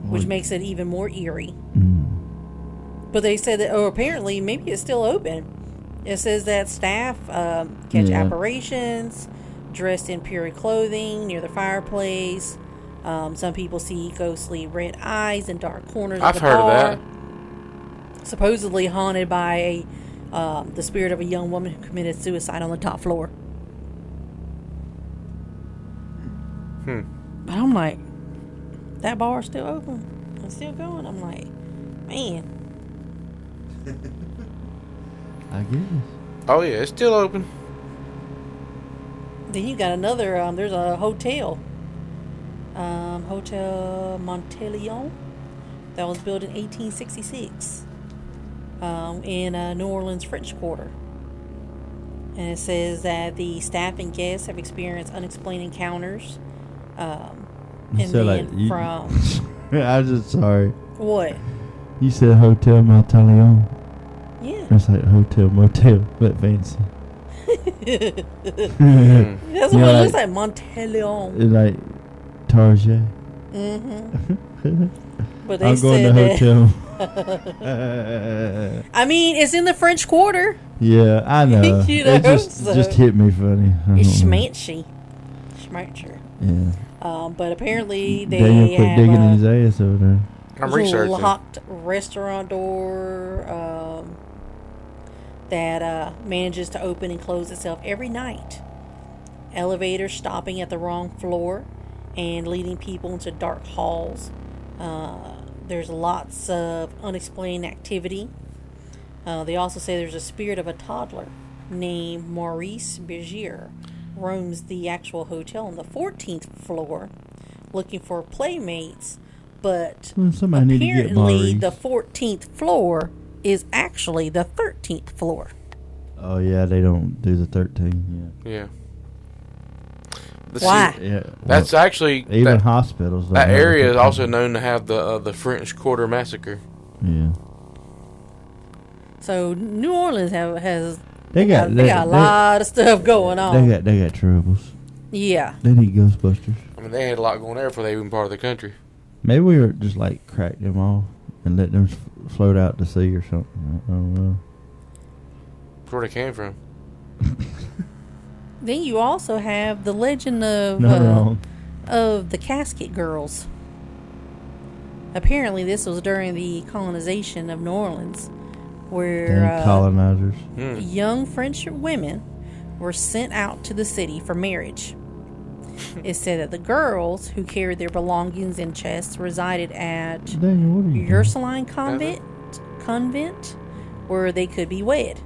which makes it even more eerie. But they said that, apparently maybe it's still open. It says that staff catch Yeah. apparitions dressed in period clothing near the fireplace. Some people see ghostly red eyes in dark corners I've of the heard of bar. that. Supposedly haunted by the spirit of a young woman who committed suicide on the top floor. But I'm like, that bar's still open. It's still going. I'm like, man. I guess. Oh yeah, it's still open. Then you got another, there's a hotel. Hotel Monteleon. That was built in 1866. In New Orleans French Quarter. And it says that the staff and guests have experienced unexplained encounters. And So, then like, you- from... I'm just sorry. What? You said Hotel Monteleon. Yeah. It's like Hotel Motel, but fancy. That's Yeah, what it looks like. Monteleon. It's like Target. But they I'm going said to that... hotel. I mean, it's in the French Quarter. Yeah, I know. You know, It just so- just hit me funny. I It's don't know. schmancy. Schmancher. Yeah. But apparently they Daniel quit have digging a his ass over there. I'm little researching. locked restaurant door that manages to open and close itself every night. Elevators stopping at the wrong floor and leading people into dark halls. There's lots of unexplained activity. They also say there's a spirit of a toddler named Maurice Bergier roams the actual hotel on the 14th floor looking for playmates, but Well, somebody need to get apparently Maurice. the 14th floor is actually the 13th floor. Oh yeah, they don't do the 13. Yeah. Why? Yeah. That's Well, actually even that, hospitals. don't that have area is 13. also known to have the French Quarter massacre. Yeah. So New Orleans has They got a lot of stuff going on. They got troubles. Yeah. They need Ghostbusters. I mean, they had a lot going there before they even part of the country. Maybe we were just like crack them off and let them float out to sea or something. I don't know. That's where they came from. Then you also have the legend of Not wrong. of the Casket Girls. Apparently, this was during the colonization of New Orleans, where Damn colonizers. young French women were sent out to the city for marriage. It said that the girls who carried their belongings in chests resided at Daniel, what are you doing? Ursuline convent, where they could be wed.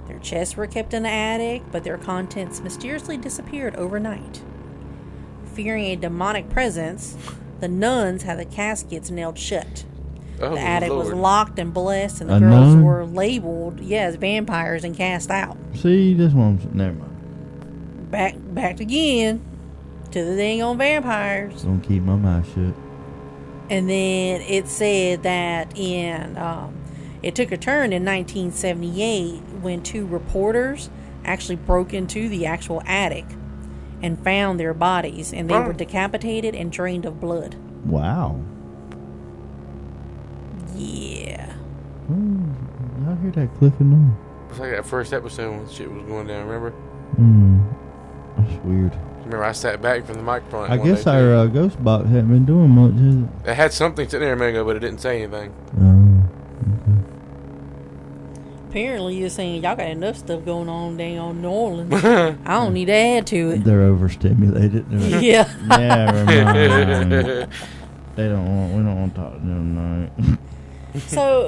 Their chests were kept in the attic, but their contents mysteriously disappeared overnight. Fearing a demonic presence, the nuns had the caskets nailed shut. Oh, the attic Lord. was locked and blessed, and the A girls nun? were labeled, as vampires and cast out. See, this one's never mind. Back again to the thing on vampires. Don't keep my mouth shut. And then it said that it took a turn in 1978 when 2 reporters actually broke into the actual attic and found their bodies, and they were decapitated and drained of blood. Wow. Yeah. I hear that clicking noise. It's like that first episode when shit was going down, remember? That's weird. Remember, I sat back from the microphone. I guess our ghost box hadn't been doing much, has it? It had something sitting there a minute ago, but it didn't say anything. Apparently, you're saying y'all got enough stuff going on dang on New Orleans. I don't need to add to it. They're overstimulated. Yeah. Yeah, remind. We don't want to talk to them tonight.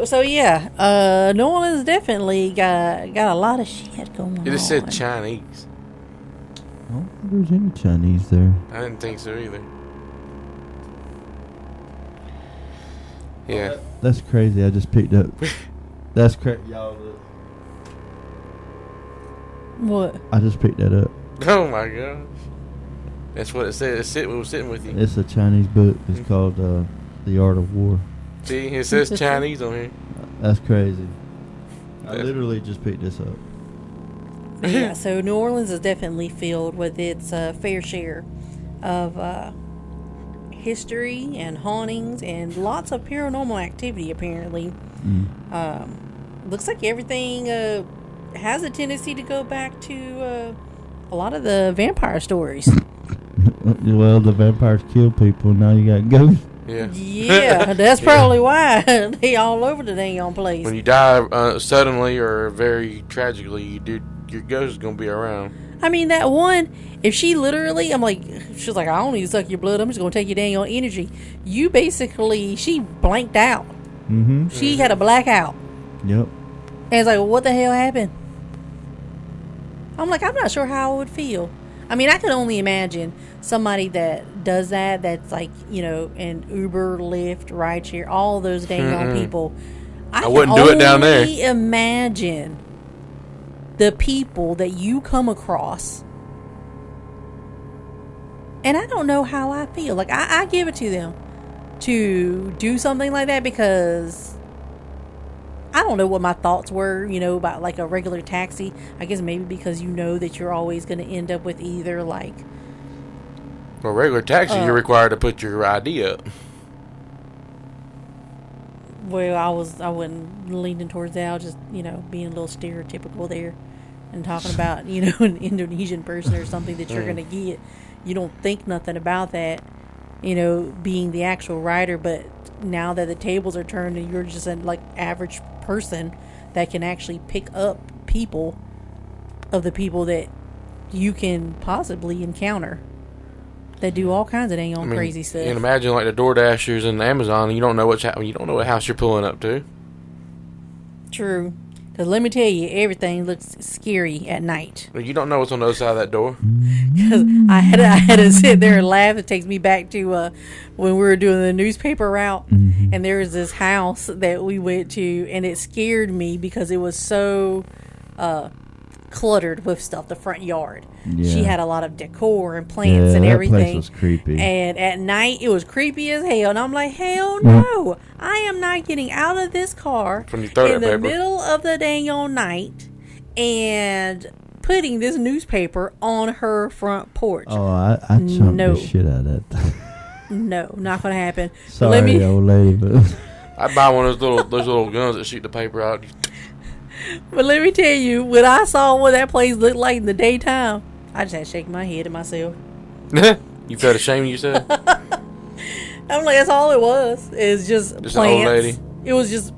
So yeah, New Orleans definitely got a lot of shit going on. It just said Chinese. I don't think there's any Chinese there. I didn't think so either. Yeah. That's crazy. I just picked up. That's crazy. Y'all, What? I just picked that up. Oh my gosh. That's what it said. It was sitting with you. It's a Chinese book. It's called The Art of War. See, it says Chinese on here. That's crazy. I literally just picked this up. Yeah, so New Orleans is definitely filled with its fair share of history and hauntings and lots of paranormal activity, apparently. Looks like everything has a tendency to go back to a lot of the vampire stories. Well, the vampires kill people. Now you got ghosts. Yeah. Yeah, that's probably why they all over the dang place. When you die suddenly or very tragically, your ghost is gonna be around. I mean, that one, if she literally, she's like, I don't need to suck your blood. I'm just gonna take your dang on energy. You basically, she blanked out. Mm-hmm. She had a blackout. Yep. And it's like, well, what the hell happened? I'm like, I'm not sure how I would feel. I mean, I can only imagine somebody that does that, that's like, an Uber, Lyft, rideshare, all those dang on people. I wouldn't do it down there. I can only imagine the people that you come across. And I don't know how I feel. Like, I give it to them to do something like that because I don't know what my thoughts were, about like a regular taxi. I guess maybe because that you're always going to end up with either like... For a regular taxi, you're required to put your ID up. Well, I wasn't leaning towards that. I was just, being a little stereotypical there and talking about, an Indonesian person or something that you're going to get. You don't think nothing about that, being the actual rider. But now that the tables are turned and you're just an average person that can actually pick up people of the people that you can possibly encounter that do all kinds of dang on crazy stuff. You can imagine like the Door Dashers and Amazon, and you don't know what's happening. You don't know what house you're pulling up to. True. Because let me tell you, everything looks scary at night. You don't know what's on the other side of that door. Because I had to sit there and laugh. It takes me back to when we were doing the newspaper route. Mm-hmm. And there was this house that we went to, and it scared me because it was so cluttered with stuff, the front yard. Yeah. She had a lot of decor and plants and everything. That place was creepy. And at night, it was creepy as hell. And I'm like, hell no. I am not getting out of this car From your in toilet the paper. middle of the dang on night and putting this newspaper on her front porch. Oh, I chunked the shit out of that thing. No, not going to happen. Sorry, old lady, but... I'd buy one of those little guns that shoot the paper out. But let me tell you, when I saw what that place looked like in the daytime, I just had to shake my head at myself. You felt ashamed of yourself? I'm like, that's all it was. It's just plants. An old lady? It was just,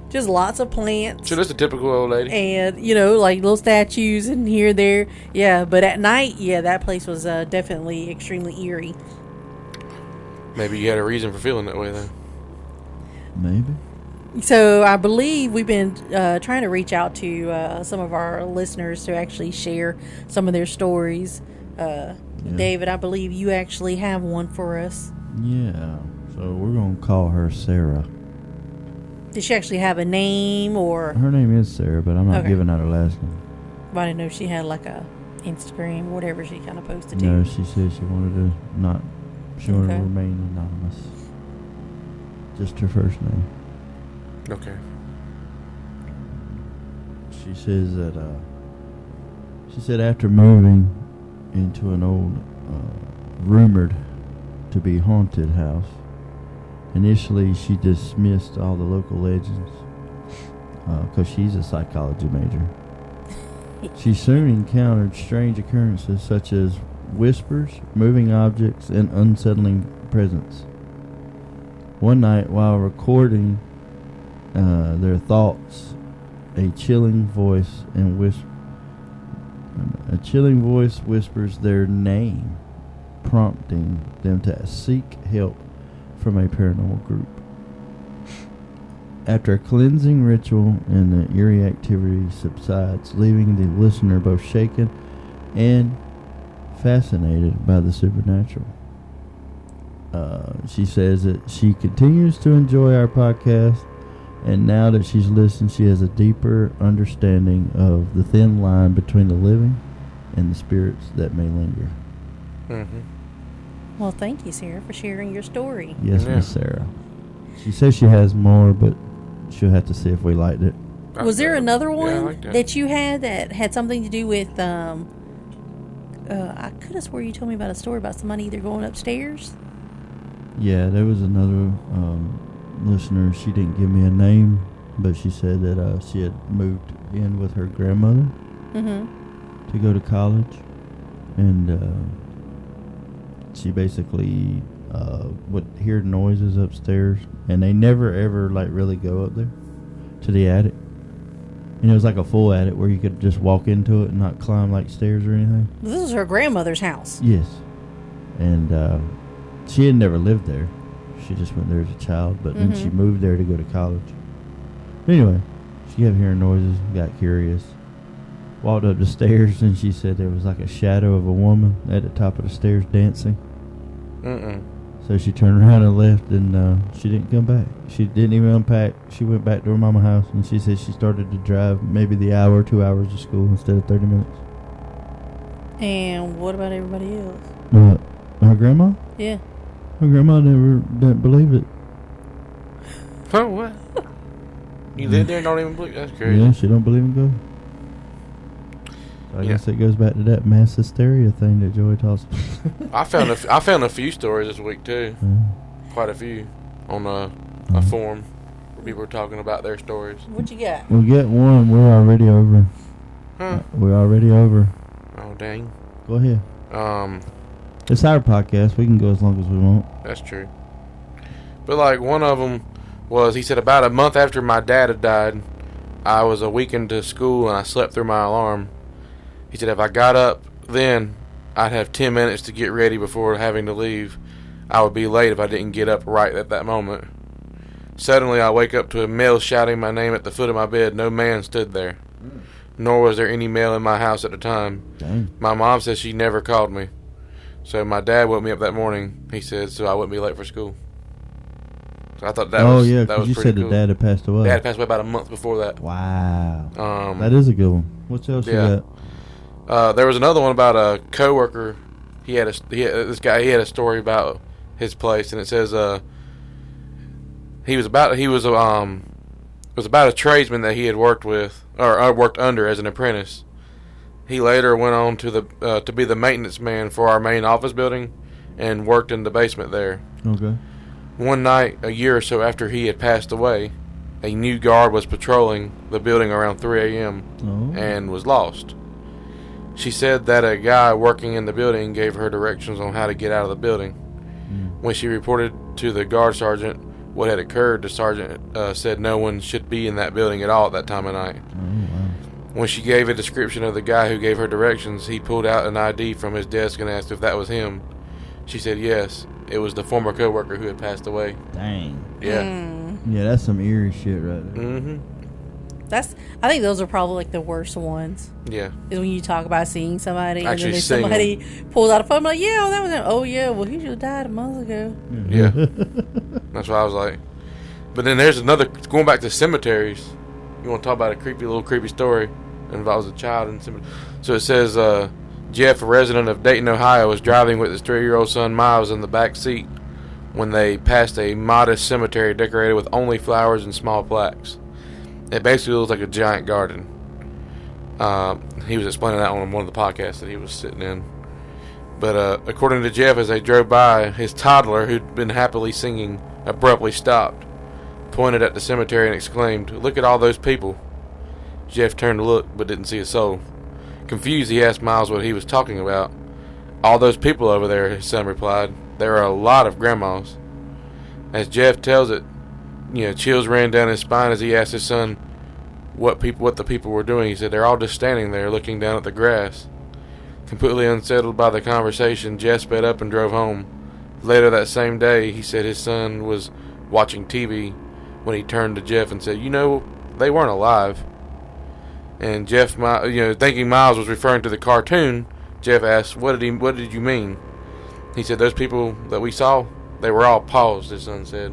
just lots of plants. So that's a typical old lady. And, like little statues and here, there. Yeah, but at night, that place was definitely extremely eerie. Maybe you had a reason for feeling that way, then. Maybe. So I believe we've been trying to reach out to some of our listeners to actually share some of their stories. David, I believe you actually have one for us. Yeah. So we're going to call her Sarah. Did she actually have a name or? Her name is Sarah, but I'm not giving out her last name. But I didn't know if she had like a Instagram, whatever she kind of posted to. No, she said she wanted to remain anonymous. Just her first name. Okay. She says that she said after moving into an old rumored to be haunted house, initially she dismissed all the local legends because she's a psychology major. She soon encountered strange occurrences such as whispers, moving objects, and unsettling presence. One night while recording their thoughts, a chilling voice whispers their name, prompting them to seek help from a paranormal group. After a cleansing ritual and the eerie activity subsides, leaving the listener both shaken and fascinated by the supernatural. She says that she continues to enjoy our podcast, and now that she's listened, she has a deeper understanding of the thin line between the living and the spirits that may linger. Mm-hmm. Well, thank you, Sarah, for sharing your story. Yes, Miss Sarah. She says she has more, but she'll have to see if we liked it. Was there another one I like that you had that had something to do with, I could have swore you told me about a story about somebody either going upstairs? Yeah, there was another listener. She didn't give me a name, but she said that she had moved in with her grandmother to go to college, and she basically would hear noises upstairs, and they never ever like really go up there to the attic. And it was like a full attic where you could just walk into it and not climb like stairs or anything. This is her grandmother's house. Yes, and she had never lived there. She just went there as a child, but then she moved there to go to college. Anyway, she kept hearing noises, got curious, walked up the stairs, and she said there was like a shadow of a woman at the top of the stairs dancing. So she turned around and left, and she didn't come back. She didn't even unpack. She went back to her mama's house, and she said she started to drive maybe the hour, 2 hours to school instead of 30 minutes. And what about everybody else? What? Her grandma? Yeah. Her grandma didn't believe it. Oh, what? You live there and don't even believe? That's crazy. Yeah, she don't believe in ghosts. So I guess it goes back to that mass hysteria thing that Joey talks about. I found a few stories this week too. Quite a few on a forum where people were talking about their stories. What you got? We get one. We're already over. Huh? We're already over. Oh dang. Go ahead. It's our podcast. We can go as long as we want. That's true. But like one of them was, he said about a month after my dad had died, I was a week into school and I slept through my alarm. He said if I got up then, I'd have 10 minutes to get ready before having to leave. I would be late if I didn't get up right at that moment. Suddenly I wake up to a male shouting my name at the foot of my bed. No man stood there. Nor was there any male in my house at the time. Dang. My mom says she never called me. So my dad woke me up that morning, he said, so I wouldn't be late for school. So I thought that was yeah, that was you pretty said cool. the dad had passed away. Dad passed away about a month before that. Wow. That is a good one. What else you got? There was another one about a coworker. He had a story about his place, and it says it was about a tradesman that he had worked with or worked under as an apprentice. He later went on to be the maintenance man for our main office building and worked in the basement there. Okay. One night, a year or so after he had passed away, a new guard was patrolling the building around 3 a.m. And was lost. She said that a guy working in the building gave her directions on how to get out of the building. When she reported to the guard sergeant what had occurred, the sergeant said no one should be in that building at all at that time of night. When she gave a description of the guy who gave her directions, he pulled out an ID from his desk and asked if that was him. She said yes. It was the former coworker who had passed away. Dang. Yeah. Yeah, that's some eerie shit right there. Mm-hmm. I think those are probably like the worst ones. Yeah. Is when you talk about seeing somebody Actually and then seeing somebody pulls out a phone like, yeah, well, that was him. Oh yeah, well he just died a month ago. Yeah. That's what I was like. But then there's another, going back to cemeteries. You want to talk about a creepy story that involves a child in cemetery. So it says, Jeff, a resident of Dayton, Ohio, was driving with his 3-year-old son Miles in the back seat when they passed a modest cemetery decorated with only flowers and small plaques. It basically looks like a giant garden. He was explaining that on one of the podcasts that he was sitting in. But according to Jeff, as they drove by, his toddler, who'd been happily singing, abruptly stopped, pointed at the cemetery and exclaimed, "Look at all those people." Jeff turned to look, but didn't see a soul. Confused, he asked Miles what he was talking about. "All those people over there," his son replied. "There are a lot of grandmas." As Jeff tells it, chills ran down his spine as he asked his son what the people were doing. He said, "They're all just standing there looking down at the grass." Completely unsettled by the conversation, Jeff sped up and drove home. Later that same day, he said his son was watching TV when he turned to Jeff and said, "They weren't alive." And Jeff, thinking Miles was referring to the cartoon, Jeff asked, "What did you mean?" He said, "Those people that we saw, they were all paused," his son said.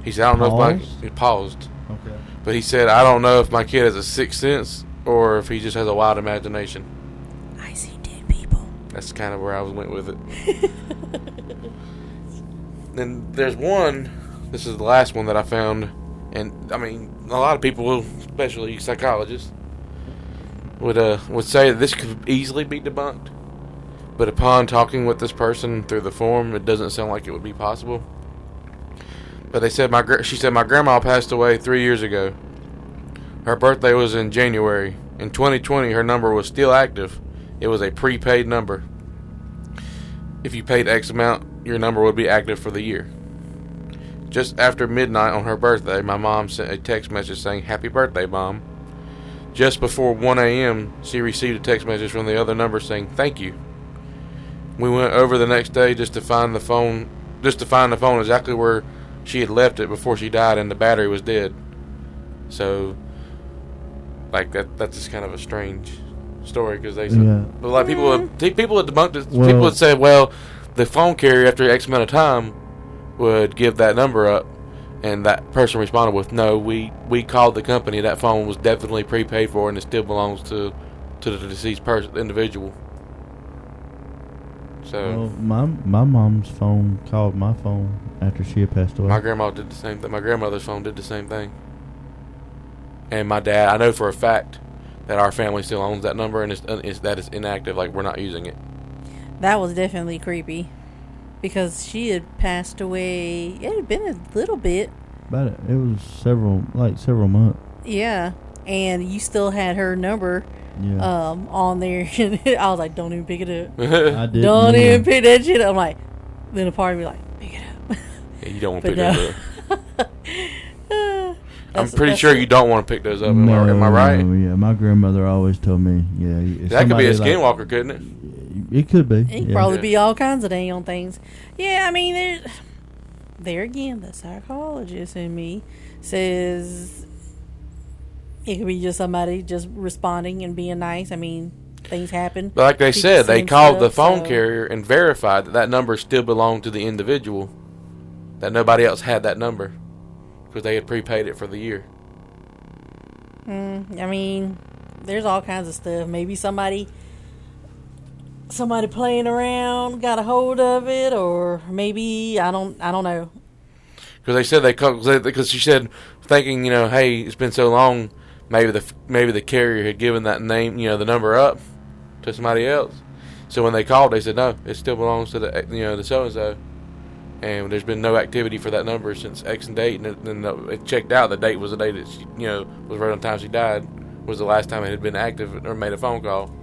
He said, "I don't know if he paused." Okay. But he said, "I don't know if my kid has a sixth sense or if he just has a wild imagination." I see dead people. That's kind of where I went with it. Then there's one, this is the last one that I found, and I mean, a lot of people, especially psychologists, would say that this could easily be debunked. But upon talking with this person through the forum, it doesn't sound like it would be possible. But they said she said my grandma passed away 3 years ago. Her birthday was in January. In 2020, her number was still active. It was a prepaid number. If you paid X amount, your number would be active for the year. Just after midnight on her birthday, my mom sent a text message saying, "Happy birthday, Mom." Just before 1 a.m., she received a text message from the other number saying, "Thank you." We went over the next day just to find the phone exactly where she had left it before she died, and the battery was dead. So, like that's just kind of a strange story because they said, but like people had debunked it. Well, people had said, well, the phone carrier after X amount of time would give that number up, and that person responded with, "No, we called the company. That phone was definitely prepaid for, and it still belongs to the deceased individual." So my mom's phone called my phone after she had passed away. my grandma did the same thing. My grandmother's phone did the same thing. And my dad, I know for a fact that our family still owns that number, and that is inactive. Like, we're not using it. That was definitely creepy because she had passed away. It had been a little bit. But it was several months. Yeah, and you still had her number. Yeah. On there. I was like, don't even pick it up. I did. Don't even pick that shit up. I'm like, then a part of me like, pick it up. Yeah, you don't want to But pick those up. I'm pretty sure it. you don't want to pick those up. Am I right? No, yeah, my grandmother always told me. Yeah, That could be a skinwalker, couldn't it? It could be. It could probably be all kinds of dang on things. Yeah, I mean, there again, the psychologist in me says it could be just somebody just responding and being nice. I mean, things happen. But like they People said, they see called the stuff, phone carrier and verified that number still belonged to the individual, that nobody else had that number because they had prepaid it for the year. I mean, there's all kinds of stuff. Maybe somebody playing around got a hold of it, or maybe I don't know. Because they said because she said, thinking, hey, it's been so long, maybe the carrier had given that name, the number up to somebody else. So when they called, they said, no, it still belongs to the so and so, and there's been no activity for that number since X and date. And then it checked out. The date was the date that she, was right on time she died. Was the last time it had been active or made a phone call.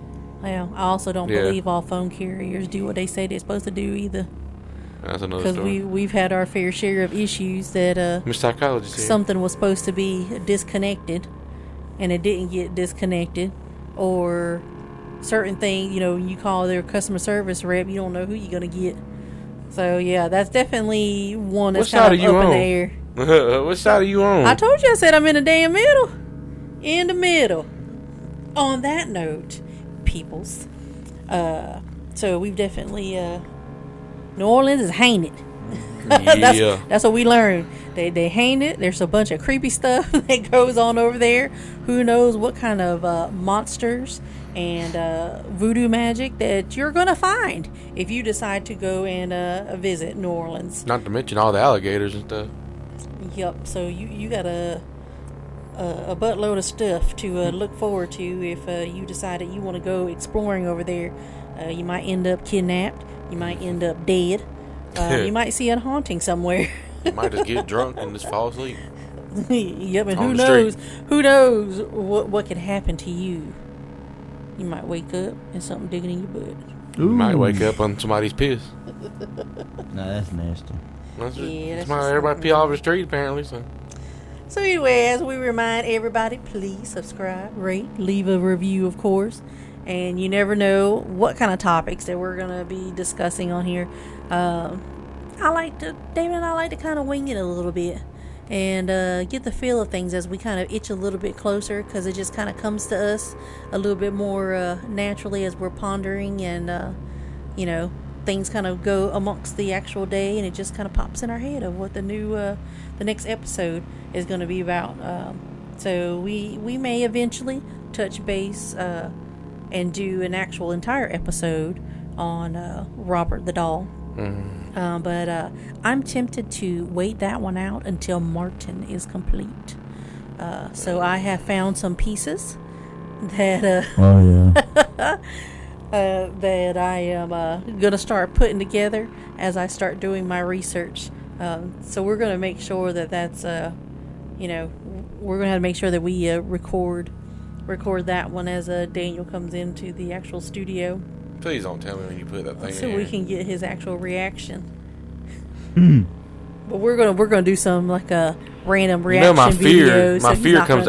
Well, I also don't believe all phone carriers do what they say they're supposed to do either. That's another story. Because we've had our fair share of issues that Miss Psychologist here. Something was supposed to be disconnected, and it didn't get disconnected, or certain thing, you call their customer service rep, you don't know who you're gonna get. So yeah, that's definitely one that's kind of up in the air. Which side are you on? I told you I said I'm in the damn middle. In the middle. On that note, peoples. So we've definitely New Orleans is haunted. Yeah. that's what we learned. They hang it. There's a bunch of creepy stuff that goes on over there. Who knows what kind of monsters and voodoo magic that you're gonna find if you decide to go and visit New Orleans. Not to mention all the alligators and stuff. Yep. So you got a buttload of stuff to look forward to if you decide that you want to go exploring over there. You might end up kidnapped. You might end up dead. You might see a haunting somewhere. You might just get drunk and just fall asleep. Yep, and On who the knows? street. Who knows what could happen to you? You might wake up and something digging in your butt. You might wake up on somebody's piss. No, that's nasty. That's just why everybody pee all over the street, apparently. So anyway, as we remind everybody, please subscribe, rate, leave a review, of course. And you never know what kind of topics that we're going to be discussing on here. David and I like to kind of wing it a little bit and get the feel of things as we kind of itch a little bit closer, because it just kind of comes to us a little bit more naturally as we're pondering and, things kind of go amongst the actual day, and it just kind of pops in our head of what the next episode is going to be about. So we may eventually touch base and do an actual entire episode on Robert the Doll. Mm-hmm. But I'm tempted to wait that one out until Martin is complete. So I have found some pieces that that I am going to start putting together as I start doing my research. So we're going to make sure that's we're going to have to make sure that we record that one as Daniel comes into the actual studio. Please don't tell me when you put that thing so in we here. can get his actual reaction. But we're gonna do some like a random reaction my video. fear comes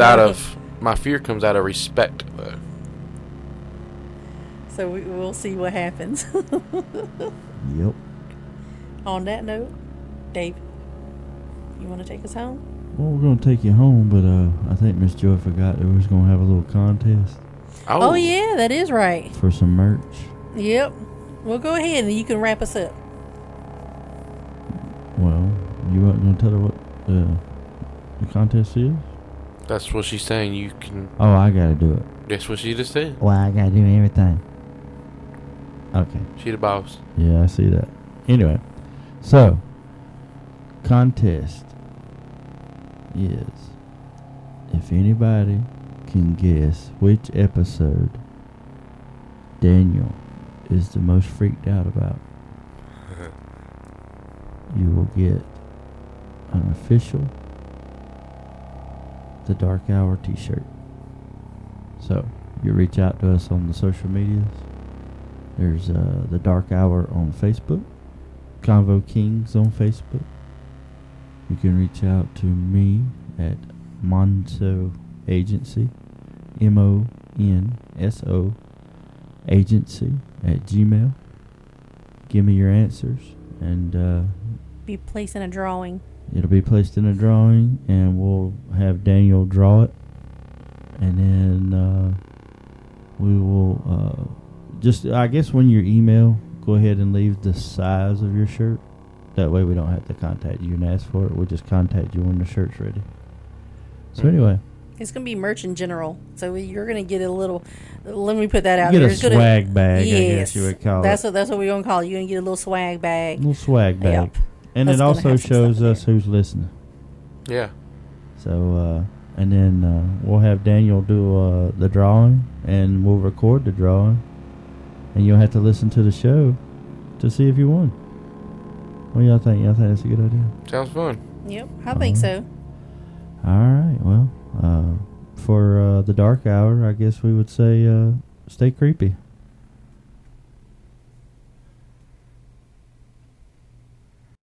out of respect, though. So we'll see what happens. Yep. On that note, Dave, you want to take us home? Well, we're going to take you home, but I think Miss Joy forgot that we was going to have a little contest Oh yeah, that is right. for some merch. Yep. Well, go ahead and you can wrap us up. Well, you weren't going to tell her what the contest is? That's what she's saying. You can. Oh, I got to do it. That's what she just said. Well, I got to do everything. Okay. She the boss. Yeah, I see that. Anyway, so, contest is if anybody can guess which episode Daniel is the most freaked out about, you will get an official The Dark Hour t-shirt. So, you reach out to us on the social medias. There's The Dark Hour on Facebook, Convo Kings on Facebook. You can reach out to me at Monso Agency, MONSO Agency at Gmail. Give me your answers, and Be placing a drawing. it'll be placed in a drawing, and we'll have Daniel draw it, and then we will just, I guess when you email, go ahead and leave the size of your shirt. That way we don't have to contact you and ask for it. We'll just contact you when the shirt's ready. So anyway. It's going to be merch in general. So you're going to get a little, let me put that out Get there. a swag bag, I guess you would call that's it. That's what we're going to call it. You're going to get a little swag bag. Little swag bag. Yep. And That's it gonna also have some shows stuff in us who's listening. Yeah. So, and then we'll have Daniel do the drawing, and we'll record the drawing. And you'll have to listen to the show to see if you won. What do y'all think? Y'all think that's a good idea? Sounds fun. Yep, I think so. All right. Well, for the dark hour, I guess we would say stay creepy.